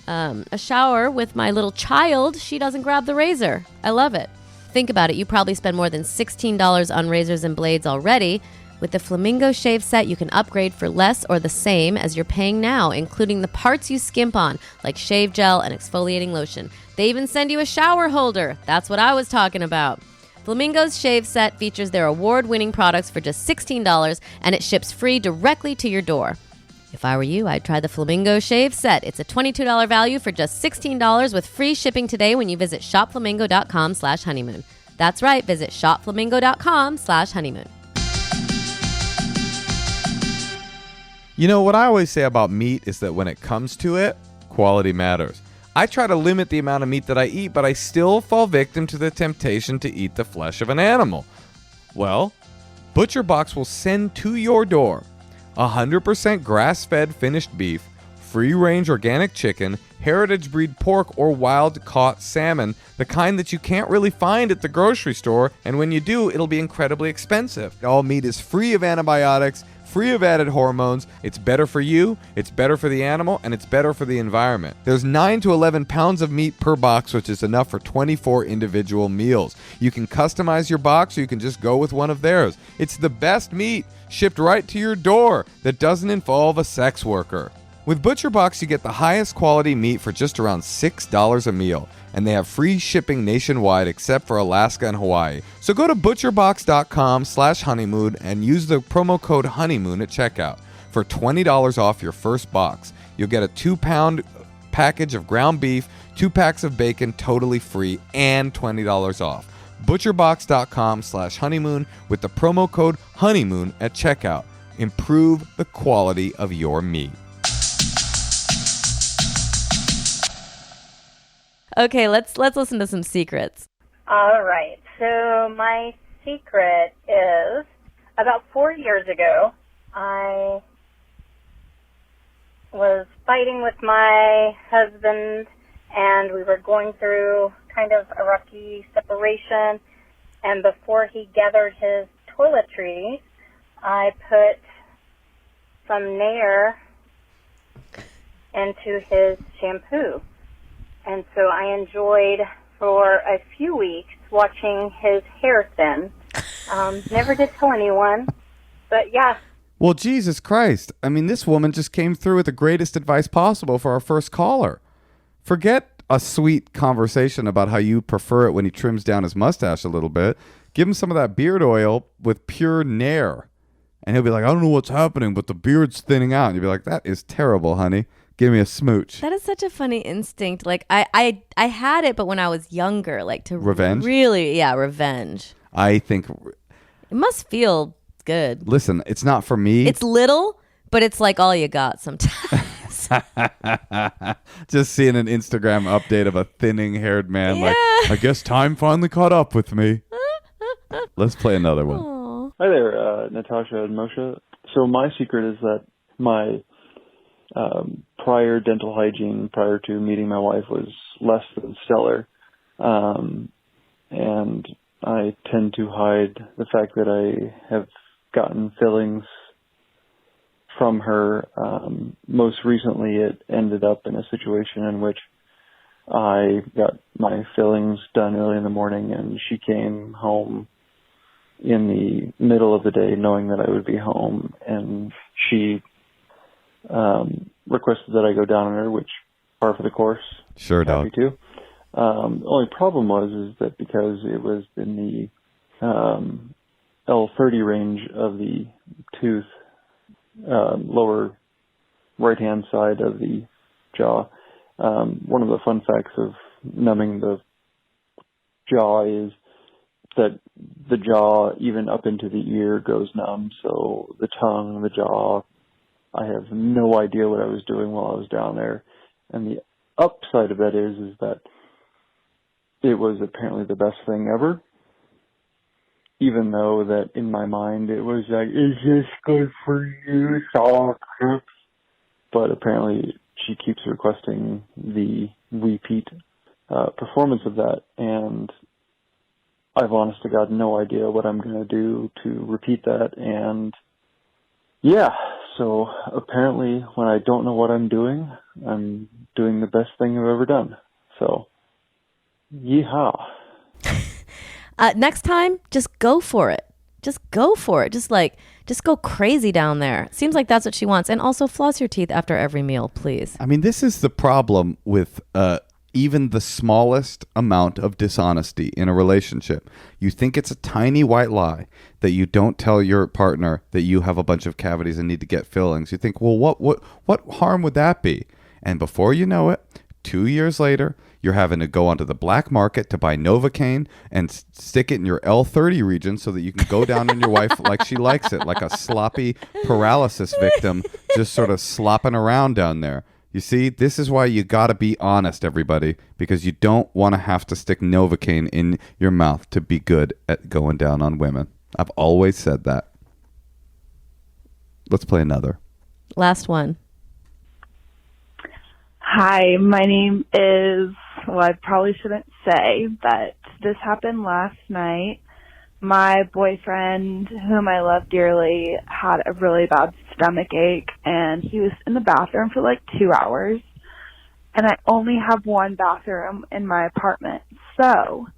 a shower with my little child, she doesn't grab the razor. I love it. Think about it. You probably spend more than $16 on razors and blades already. With the Flamingo Shave Set, you can upgrade for less or the same as you're paying now, including the parts you skimp on, like shave gel and exfoliating lotion. They even send you a shower holder. That's what I was talking about. Flamingo's Shave Set features their award-winning products for just $16, and it ships free directly to your door. If I were you, I'd try the Flamingo Shave Set. It's a $22 value for just $16 with free shipping today when you visit shopflamingo.com/honeymoon. That's right, visit shopflamingo.com/honeymoon. You know, what I always say about meat is that when it comes to it, quality matters. I try to limit the amount of meat that I eat, but I still fall victim to the temptation to eat the flesh of an animal. Well, ButcherBox will send to your door 100% grass-fed finished beef, free-range organic chicken, heritage breed pork, or wild-caught salmon, the kind that you can't really find at the grocery store, and when you do, it'll be incredibly expensive. All meat is free of antibiotics, free of added hormones. It's better for you, it's better for the animal, and it's better for the environment. There's 9 to 11 pounds of meat per box, which is enough for 24 individual meals. You can customize your box, or you can just go with one of theirs. It's the best meat, shipped right to your door, that doesn't involve a sex worker. With ButcherBox, you get the highest quality meat for just around $6 a meal, and they have free shipping nationwide except for Alaska and Hawaii. So go to butcherbox.com/honeymoon and use the promo code honeymoon at checkout for $20 off your first box. You'll get a 2-pound package of ground beef, 2 packs of bacon totally free, and $20 off. butcherbox.com/honeymoon with the promo code honeymoon at checkout. Improve the quality of your meat. Okay, let's listen to some secrets. All right. So my secret is about 4 years ago, I was fighting with my husband, and we were going through kind of a rocky separation. And before he gathered his toiletries, I put some Nair into his shampoo. And so I enjoyed for a few weeks watching his hair thin. Never did tell anyone, but yeah. Well, Jesus Christ. I mean, this woman just came through with the greatest advice possible for our first caller. Forget a sweet conversation about how you prefer it when he trims down his mustache a little bit. Give him some of that beard oil with pure Nair. And he'll be like, I don't know what's happening, but the beard's thinning out. And you'll be like, that is terrible, honey. Give me a smooch. That is such a funny instinct. Like I had it, but when I was younger, like to revenge. Really, yeah, revenge. I think It must feel good. Listen, it's not for me. It's little, but it's like all you got sometimes. Just seeing an Instagram update of a thinning haired man like, I guess time finally caught up with me. Let's play another one. Aww. Hi there, Natasha and Moshe. So my secret is that my prior dental hygiene prior to meeting my wife was less than stellar. And I tend to hide the fact that I have gotten fillings from her. Most recently, it ended up in a situation in which I got my fillings done early in the morning, and she came home in the middle of the day knowing that I would be home, and she requested that I go down on her, which par for the course. Sure, happy dog. to. The only problem was that because it was in the L30 range of the tooth, lower right-hand side of the jaw, one of the fun facts of numbing the jaw is that the jaw, even up into the ear, goes numb. So the tongue, the jaw, I have no idea what I was doing while I was down there. And the upside of that is that it was apparently the best thing ever, even though that in my mind it was like, is this good for you, soccer? But apparently she keeps requesting the repeat performance of that, and I've honest to God no idea what I'm going to do to repeat that. And yeah, so apparently when I don't know what I'm doing the best thing I've ever done. So, yeehaw. Next time, just go for it. Just go for it. Just go crazy down there. Seems like that's what she wants. And also floss your teeth after every meal, please. I mean, this is the problem with even the smallest amount of dishonesty in a relationship. You think it's a tiny white lie that you don't tell your partner that you have a bunch of cavities and need to get fillings. You think, well, what harm would that be? And before you know it, 2 years later, you're having to go onto the black market to buy Novocaine and stick it in your L30 region so that you can go down on your wife like she likes it, like a sloppy paralysis victim, just sort of slopping around down there. You see, this is why you got to be honest, everybody, because you don't want to have to stick Novocaine in your mouth to be good at going down on women. I've always said that. Let's play another. Last one. Hi, my name is, well, I probably shouldn't say, but this happened last night. My boyfriend, whom I love dearly, had a really bad stomach ache, and he was in the bathroom for like 2 hours. And I only have one bathroom in my apartment, so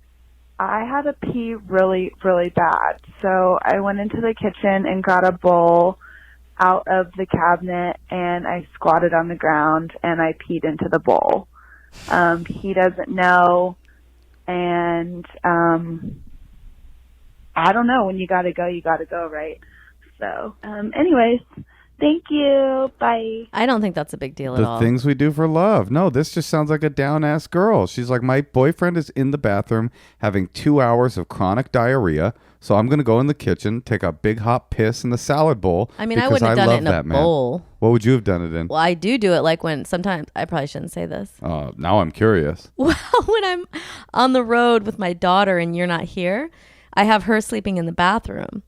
I had to pee really, really bad. So I went into the kitchen and got a bowl out of the cabinet, and I squatted on the ground and I peed into the bowl. He doesn't know, and I don't know, when you gotta go, right? So anyways, thank you, bye. I don't think that's a big deal at all. The things we do for love. No, this just sounds like a down-ass girl. She's like, my boyfriend is in the bathroom having 2 hours of chronic diarrhea, so I'm going to go in the kitchen, take a big hot piss in the salad bowl. I mean, I wouldn't have done it in a bowl. What would you have done it in? Well, I do it like when sometimes, I probably shouldn't say this. Now I'm curious. Well, when I'm on the road with my daughter and you're not here, I have her sleeping in the bathroom.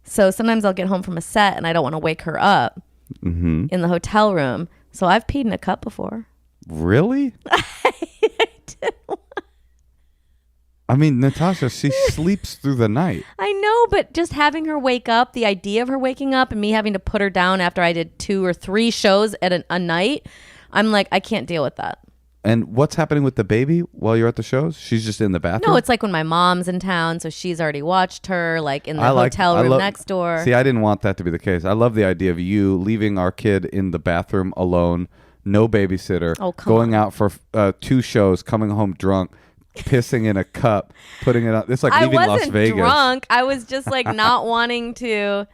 So sometimes I'll get home from a set and I don't want to wake her up in the hotel room. So I've peed in a cup before. Really? I mean, Natasha, she sleeps through the night. I know, but just having her wake up, the idea of her waking up and me having to put her down after I did 2 or 3 shows at a night, I'm like, I can't deal with that. And what's happening with the baby while you're at the shows? She's just in the bathroom? No, it's like when my mom's in town, so she's already watched her, like in the hotel room next door. See, I didn't want that to be the case. I love the idea of you leaving our kid in the bathroom alone, no babysitter, going out for 2 shows, coming home drunk, pissing in a cup, putting it out. It's like leaving Las Vegas. I wasn't drunk. I was just like not wanting to,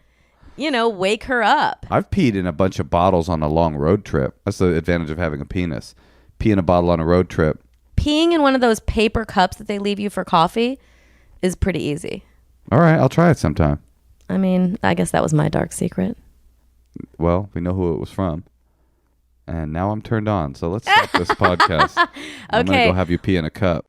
wake her up. I've peed in a bunch of bottles on a long road trip. That's the advantage of having a penis. Pee in a bottle on a road trip. Peeing in one of those paper cups that they leave you for coffee is pretty easy. All right, I'll try it sometime. I mean, I guess that was my dark secret. Well, we know who it was from. And now I'm turned on. So let's start this podcast. I'm going to go have you pee in a cup.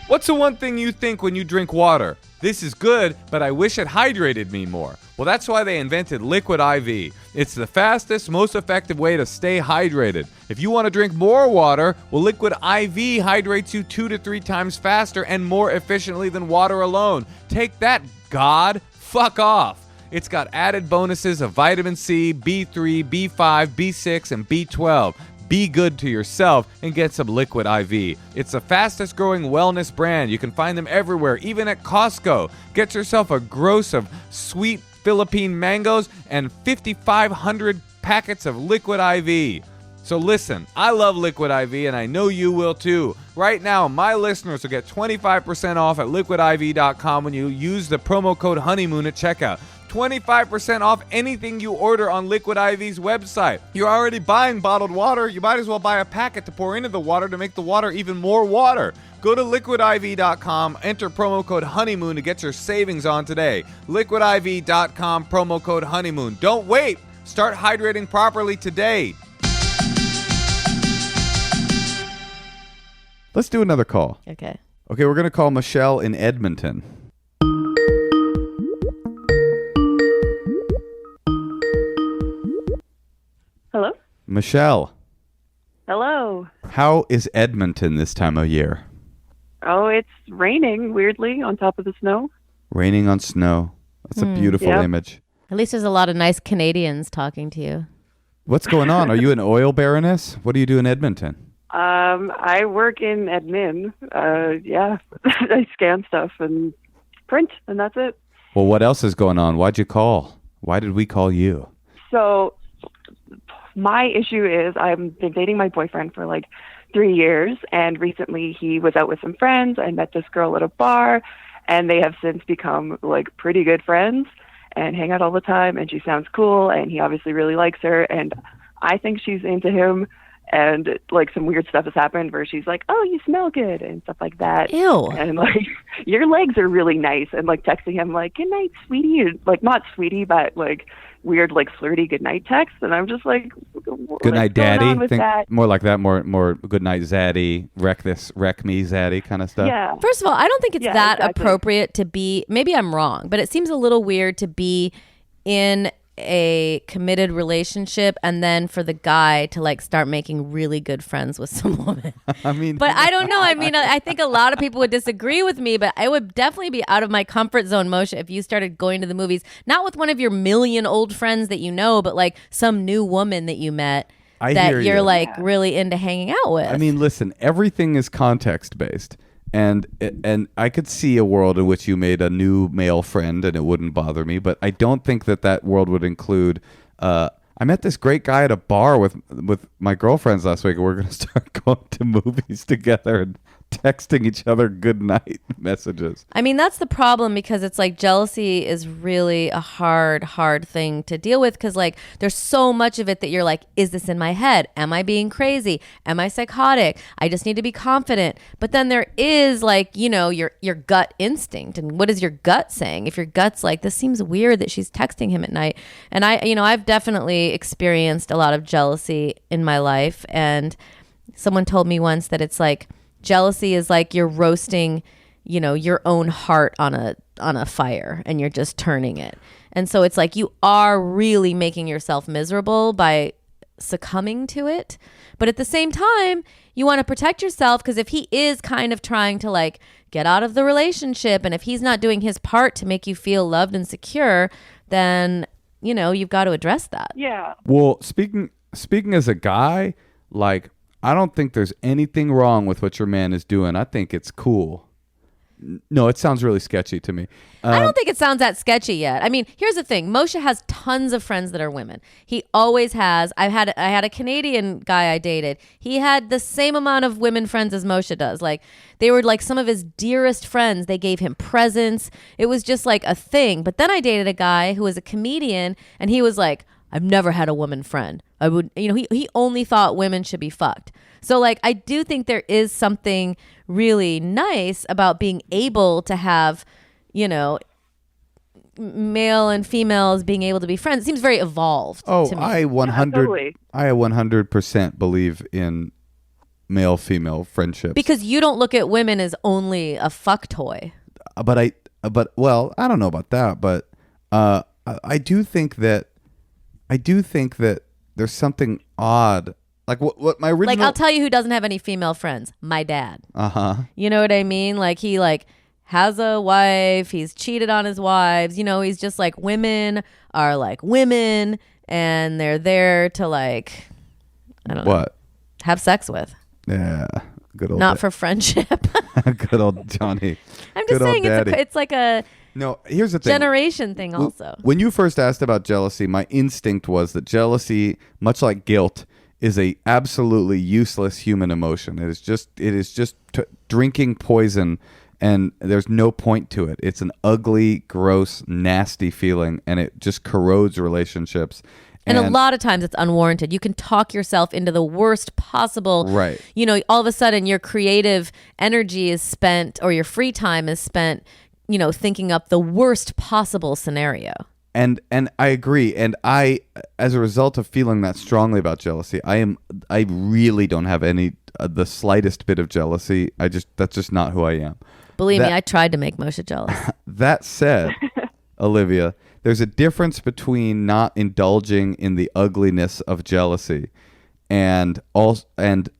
What's the one thing you think when you drink water? This is good, but I wish it hydrated me more. Well, that's why they invented Liquid IV. It's the fastest, most effective way to stay hydrated. If you want to drink more water, well, Liquid IV hydrates you 2 to 3 times faster and more efficiently than water alone. Take that, God. Fuck off. It's got added bonuses of vitamin C, B3, B5, B6, and B12. Be good to yourself and get some Liquid IV. It's the fastest growing wellness brand. You can find them everywhere, even at Costco. Get yourself a gross of sweet Philippine mangoes and 5,500 packets of Liquid IV. So listen, I love Liquid IV and I know you will too. Right now, my listeners will get 25% off at liquidiv.com when you use the promo code honeymoon at checkout. 25% off anything you order on Liquid IV's website. You're already buying bottled water. You might as well buy a packet to pour into the water to make the water even more water. Go to liquidiv.com, enter promo code honeymoon to get your savings on today. Liquidiv.com, promo code honeymoon. Don't wait. Start hydrating properly today. Let's do another call. Okay, we're going to call Michelle in Edmonton. Hello? Michelle, Hello. how is Edmonton this time of year? Oh, it's raining, weirdly, on top of the snow. Raining on snow. That's a beautiful Yep. image. at least there's a lot of nice Canadians talking to you. What's going on? Are you an oil baroness? What do you do in Edmonton? I work in admin. Yeah, I scan stuff and print, and that's it. Well, what else is going on? Why'd you call? Why did we call you? So my issue is I've been dating my boyfriend for like 3 years, and recently he was out with some friends. I met this girl at a bar, and they have since become like pretty good friends and hang out all the time, and she sounds cool, and he obviously really likes her, and I think she's into him. And like some weird stuff has happened where she's like, "Oh, you smell good," and stuff like that. Ew. And like, "Your legs are really nice," and like texting him like, "Good night, sweetie," and, like not sweetie, but like weird like flirty good night text. And I'm just like, Good night, daddy. On with Think that? more like that. More good night, zaddy. Wreck me, zaddy kind of stuff. Yeah. First of all, I don't think it's Yeah, that exactly. appropriate to be, maybe I'm wrong, but it seems a little weird to be in a committed relationship and then for the guy to like start making really good friends with some woman. I mean, But I don't know. I mean, I think a lot of people would disagree with me, but I would definitely be out of my comfort zone, Moshe, if you started going to the movies, not with one of your million old friends that you know, but like some new woman that you met I that hear you're you. like really into hanging out with. I mean, listen, everything is context based. And I could see a world in which you made a new male friend and it wouldn't bother me, but I don't think that world would include. I met this great guy at a bar with my girlfriends last week, and we're going to start going to movies together and texting each other good night messages. I mean, that's the problem, because it's like jealousy is really a hard thing to deal with, because like there's so much of it that you're like, is this in my head? Am I being crazy? Am I psychotic? I just need to be confident. But then there is like, you know, your gut instinct. And what is your gut saying? If your gut's like, this seems weird that she's texting him at night. And I've definitely experienced a lot of jealousy in my life. And someone told me once that it's like, jealousy is like you're roasting, you know, your own heart on a fire, and you're just turning it. And so it's like you are really making yourself miserable by succumbing to it. But at the same time, you want to protect yourself, because if he is kind of trying to like get out of the relationship, and if he's not doing his part to make you feel loved and secure, then, you know, you've got to address that. Yeah. Well, speaking as a guy, like, I don't think there's anything wrong with what your man is doing. I think it's cool. No, it sounds really sketchy to me. I don't think it sounds that sketchy yet. I mean, here's the thing. Moshe has tons of friends that are women. He always has. I had a Canadian guy I dated. He had the same amount of women friends as Moshe does. Like, they were like some of his dearest friends. They gave him presents. It was just like a thing. But then I dated a guy who was a comedian, and he was like, I've never had a woman friend. I would, you know, he only thought women should be fucked. So like, I do think there is something really nice about being able to have, male and females being able to be friends. It seems very evolved to me. I 100% believe in male-female friendships. Because you don't look at women as only a fuck toy. But I don't know about that, but I do think that there's something odd. Like what my original... Like, I'll tell you who doesn't have any female friends. My dad. Uh-huh. You know what I mean? Like, he has a wife. He's cheated on his wives. He's just like, women are like women, and they're there to I don't know. What? Have sex with. Yeah. Good old Not for friendship. Good old Johnny. I'm just saying it's like a... No, here's the thing. Generation thing also. When you first asked about jealousy, my instinct was that jealousy, much like guilt, is a absolutely useless human emotion. It is just drinking poison, and there's no point to it. It's an ugly, gross, nasty feeling, and it just corrodes relationships. And a lot of times it's unwarranted. You can talk yourself into the worst possible. Right. All of a sudden your creative energy is spent, or your free time is spent, thinking up the worst possible scenario. And I agree. And I, as a result of feeling that strongly about jealousy, I really don't have any the slightest bit of jealousy. That's just not who I am. Believe me, I tried to make Moshe jealous. That said, Olivia, there's a difference between not indulging in the ugliness of jealousy and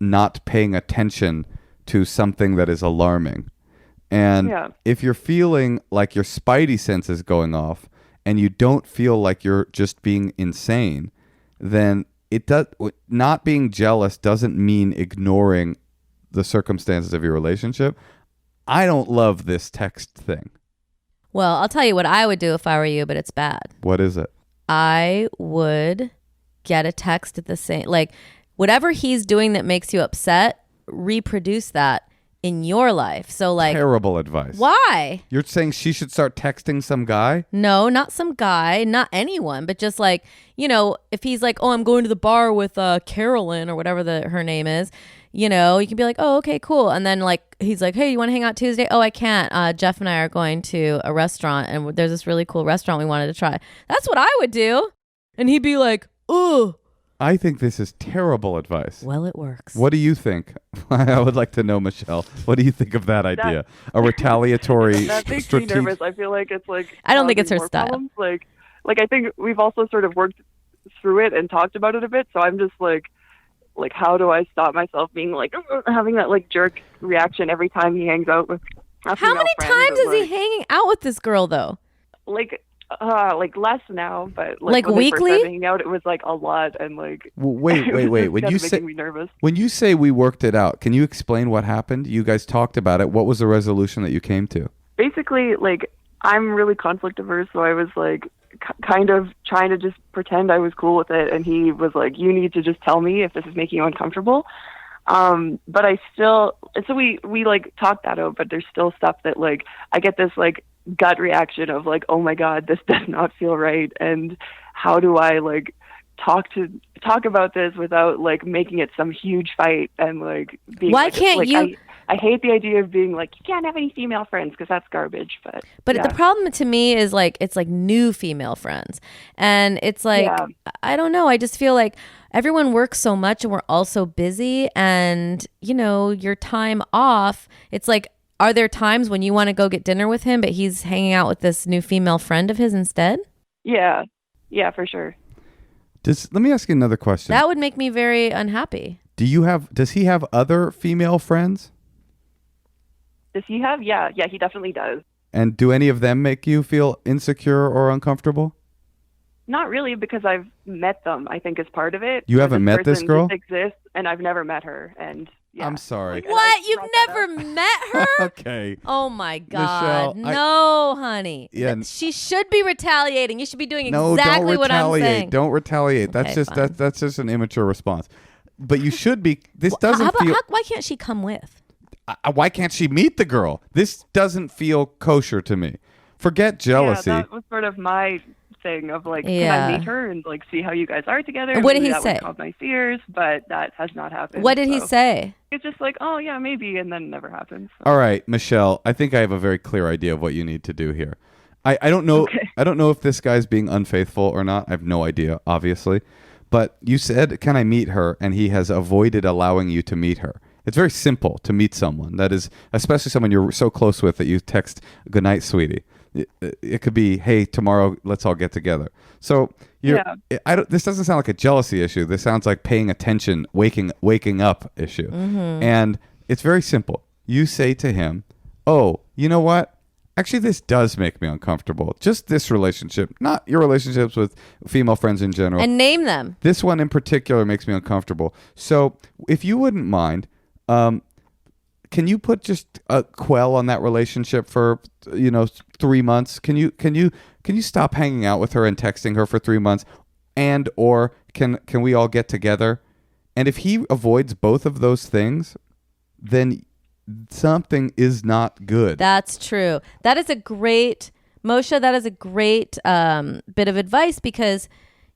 not paying attention to something that is alarming. And if you're feeling like your spidey sense is going off and you don't feel like you're just being insane, then not being jealous doesn't mean ignoring the circumstances of your relationship. I don't love this text thing. Well, I'll tell you what I would do if I were you, but it's bad. What is it? I would get a text at the same, whatever he's doing that makes you upset, reproduce that in your life. So terrible advice. Why? You're saying she should start texting some guy? No, not some guy, not anyone, but just if he's like, oh, I'm going to the bar with Carolyn or whatever her name is, you can be like, oh, okay, cool. And then he's like, hey, you want to hang out Tuesday? Oh, I can't. Jeff and I are going to a restaurant, and there's this really cool restaurant we wanted to try. That's what I would do. And he'd be like, oh. I think this is terrible advice. Well, it works. What do you think? I would like to know, Michelle. What do you think of that idea? A retaliatory That makes me nervous. I feel like it's I don't think it's her style. Problems. I think we've also sort of worked through it and talked about it a bit. So I'm just how do I stop myself being having that jerk reaction every time he hangs out with a How many times is he hanging out with this girl though? Less now, but when when weekly? they first started hanging out, it was a lot, and wait. When you say we worked it out, can you explain what happened? You guys talked about it. What was the resolution that you came to? Basically, I'm really conflict averse, so I was kind of trying to just pretend I was cool with it, and he was like, you need to just tell me if this is making you uncomfortable. But I still, so we talked that out, but there's still stuff that I get this gut reaction of oh my God, this does not feel right, and how do I talk about this without making it some huge fight and being why can't you I hate the idea of being you can't have any female friends because that's garbage, but the problem to me is it's new female friends, and it's I don't know, I just feel everyone works so much and we're all so busy, and your time off, it's are there times when you want to go get dinner with him, but he's hanging out with this new female friend of his instead? Yeah, for sure. Let me ask you another question. That would make me very unhappy. Does he have other female friends? Does he have? Yeah, he definitely does. And do any of them make you feel insecure or uncomfortable? Not really, because I've met them, I think, is part of it. You haven't met this girl? Just exists, and I've never met her, and... Yeah. I'm sorry. What? You've never met her? Okay. Oh my God. Michelle, no, honey. Yeah. She should be retaliating. You should be doing exactly what I'm saying. Don't retaliate. That's just an immature response. But you should be. This doesn't feel. Why can't she come with? Why can't she meet the girl? This doesn't feel kosher to me. Forget jealousy. Yeah, that was sort of my thing of like, Yeah. can I meet her and like see how you guys are together? And what did Maybe he that say? would calm my fears, but that has not happened. What did he so say? It's just like, oh yeah, maybe, and then it never happens. So. All right, Michelle, I think I have a very clear idea of what you need to do here. I don't know. Okay. I don't know if this guy's being unfaithful or not. I have no idea, obviously. But you said, can I meet her? And he has avoided allowing you to meet her. It's very simple to meet someone. That is, especially someone you're so close with that you text, good night, sweetie. It could be, hey, tomorrow, let's all get together. So this doesn't sound like a jealousy issue. This sounds like paying attention, waking up issue. Mm-hmm. And it's very simple. You say to him, oh, you know what? Actually, this does make me uncomfortable. Just this relationship, not your relationships with female friends in general. And name them. This one in particular makes me uncomfortable. So if you wouldn't mind, can you put just a quell on that relationship for 3 months? Can you stop hanging out with her and texting her for 3 months, and or can we all get together? And if he avoids both of those things, then something is not good. That's true. That is a great, Moshe, that is a great bit of advice, because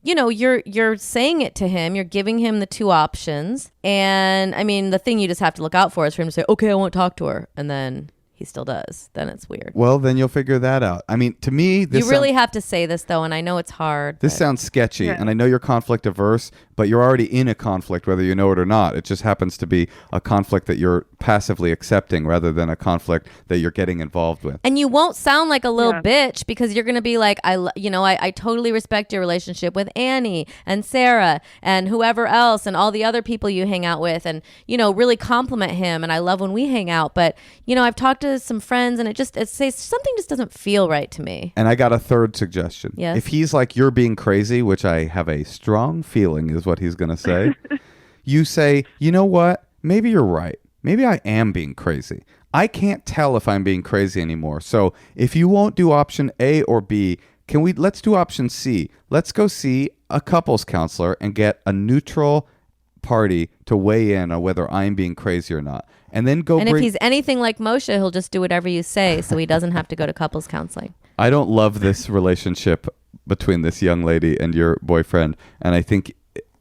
you're saying it to him, you're giving him the two options, and I mean the thing you just have to look out for is for him to say, okay, I won't talk to her, and then he still does. Then it's weird. Well, then you'll figure that out. I mean, to me, this you really have to say this though, and I know it's hard. This sounds sketchy, and I know you're conflict averse, but you're already in a conflict whether you know it or not. It just happens to be a conflict that you're passively accepting rather than a conflict that you're getting involved with. And you won't sound like a little bitch, because you're going to be like, I totally respect your relationship with Annie and Sarah and whoever else and all the other people you hang out with, and really compliment him, and I love when we hang out, but I've talked to some friends and it says something just doesn't feel right to me. And I got a third suggestion. Yes. If he's like, you're being crazy, which I have a strong feeling is what he's going to say, you say, you know what? Maybe you're right. Maybe I am being crazy. I can't tell if I'm being crazy anymore. So if you won't do option A or B, let's do option C. Let's go see a couples counselor and get a neutral party to weigh in on whether I'm being crazy or not. And then if he's anything like Moshe, he'll just do whatever you say, so he doesn't have to go to couples counseling. I don't love this relationship between this young lady and your boyfriend, and I think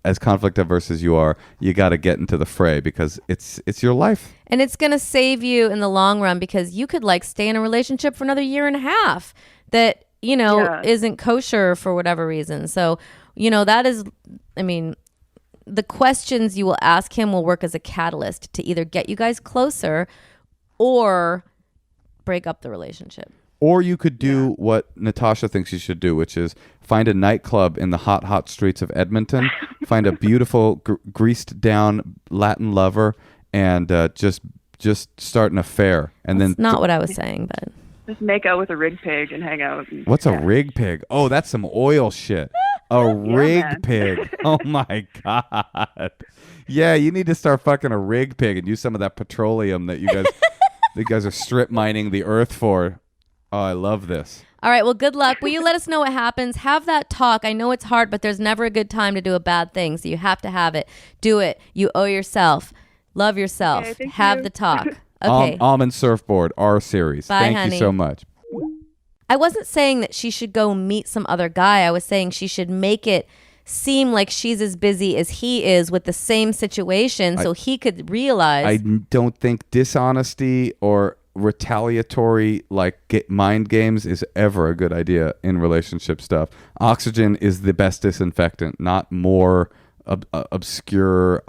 as conflict averse as you are, you got to get into the fray because it's your life. And it's going to save you in the long run, because you could stay in a relationship for another year and a half that, isn't kosher for whatever reason. So, that is, the questions you will ask him will work as a catalyst to either get you guys closer or break up the relationship. Or you could do what Natasha thinks you should do, which is find a nightclub in the hot streets of Edmonton, find a beautiful greased down Latin lover, and just start an affair. And That's not what I was saying, but just make out with a rig pig and hang out. What's a rig pig? Oh, that's some oil shit. A rig pig. Oh my God. Yeah, you need to start fucking a rig pig and use some of that petroleum that you guys are strip mining the earth for. Oh, I love this. All right, well, good luck. Will you let us know what happens? Have that talk. I know it's hard, but there's never a good time to do a bad thing, so you have to have it. Do it. You owe yourself. Love yourself. Okay, have the talk. Okay. Almond Surfboard, our series. Bye, Thank honey. you so much. I wasn't saying that she should go meet some other guy. I was saying she should make it seem like she's as busy as he is with the same situation, so he could realize. I don't think dishonesty or retaliatory mind games is ever a good idea in relationship stuff. Oxygen is the best disinfectant, not more obscure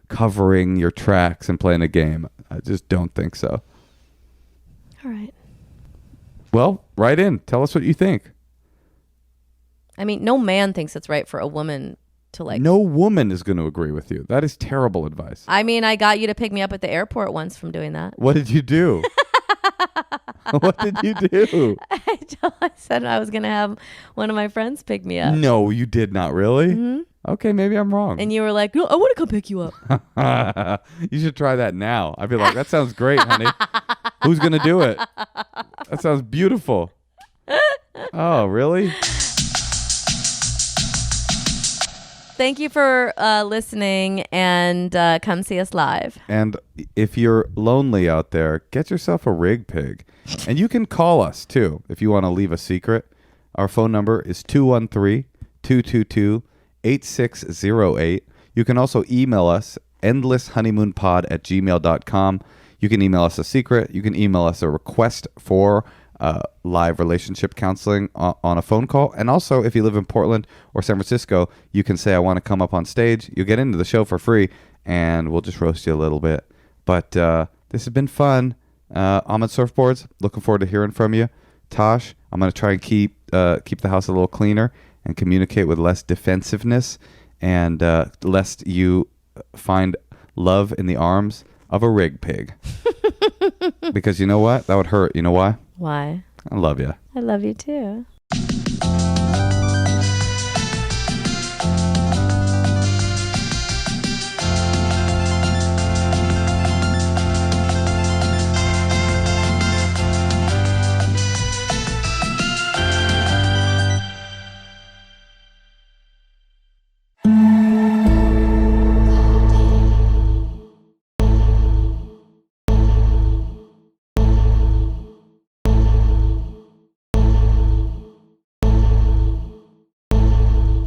covering your tracks and playing a game. I just don't think so. All right. Well, write in. Tell us what you think. No man thinks it's right for a woman to No woman is going to agree with you. That is terrible advice. I got you to pick me up at the airport once from doing that. What did you do? What did you do? I said I was going to have one of my friends pick me up. No, you did not really? Mm-hmm. Okay, maybe I'm wrong. And you were like, no, I want to come pick you up. You should try that now. I'd be like, that sounds great, honey. Who's going to do it? That sounds beautiful. Oh, really? Thank you for listening, and come see us live. And if you're lonely out there, get yourself a rig pig. And you can call us, too, if you want to leave a secret. Our phone number is 213-222-8608. You can also email us, endlesshoneymoonpod@gmail.com. You can email us a secret. You can email us a request for live relationship counseling on a phone call. And also, if you live in Portland or San Francisco, you can say, I want to come up on stage. You'll get into the show for free, and we'll just roast you a little bit. But this has been fun. I'm at Surfboards. Looking forward to hearing from you. Tosh, I'm going to try and keep the house a little cleaner and communicate with less defensiveness, and lest you find love in the arms of a rig pig. Because you know what? That would hurt. You know why? Why? I love you. I love you too.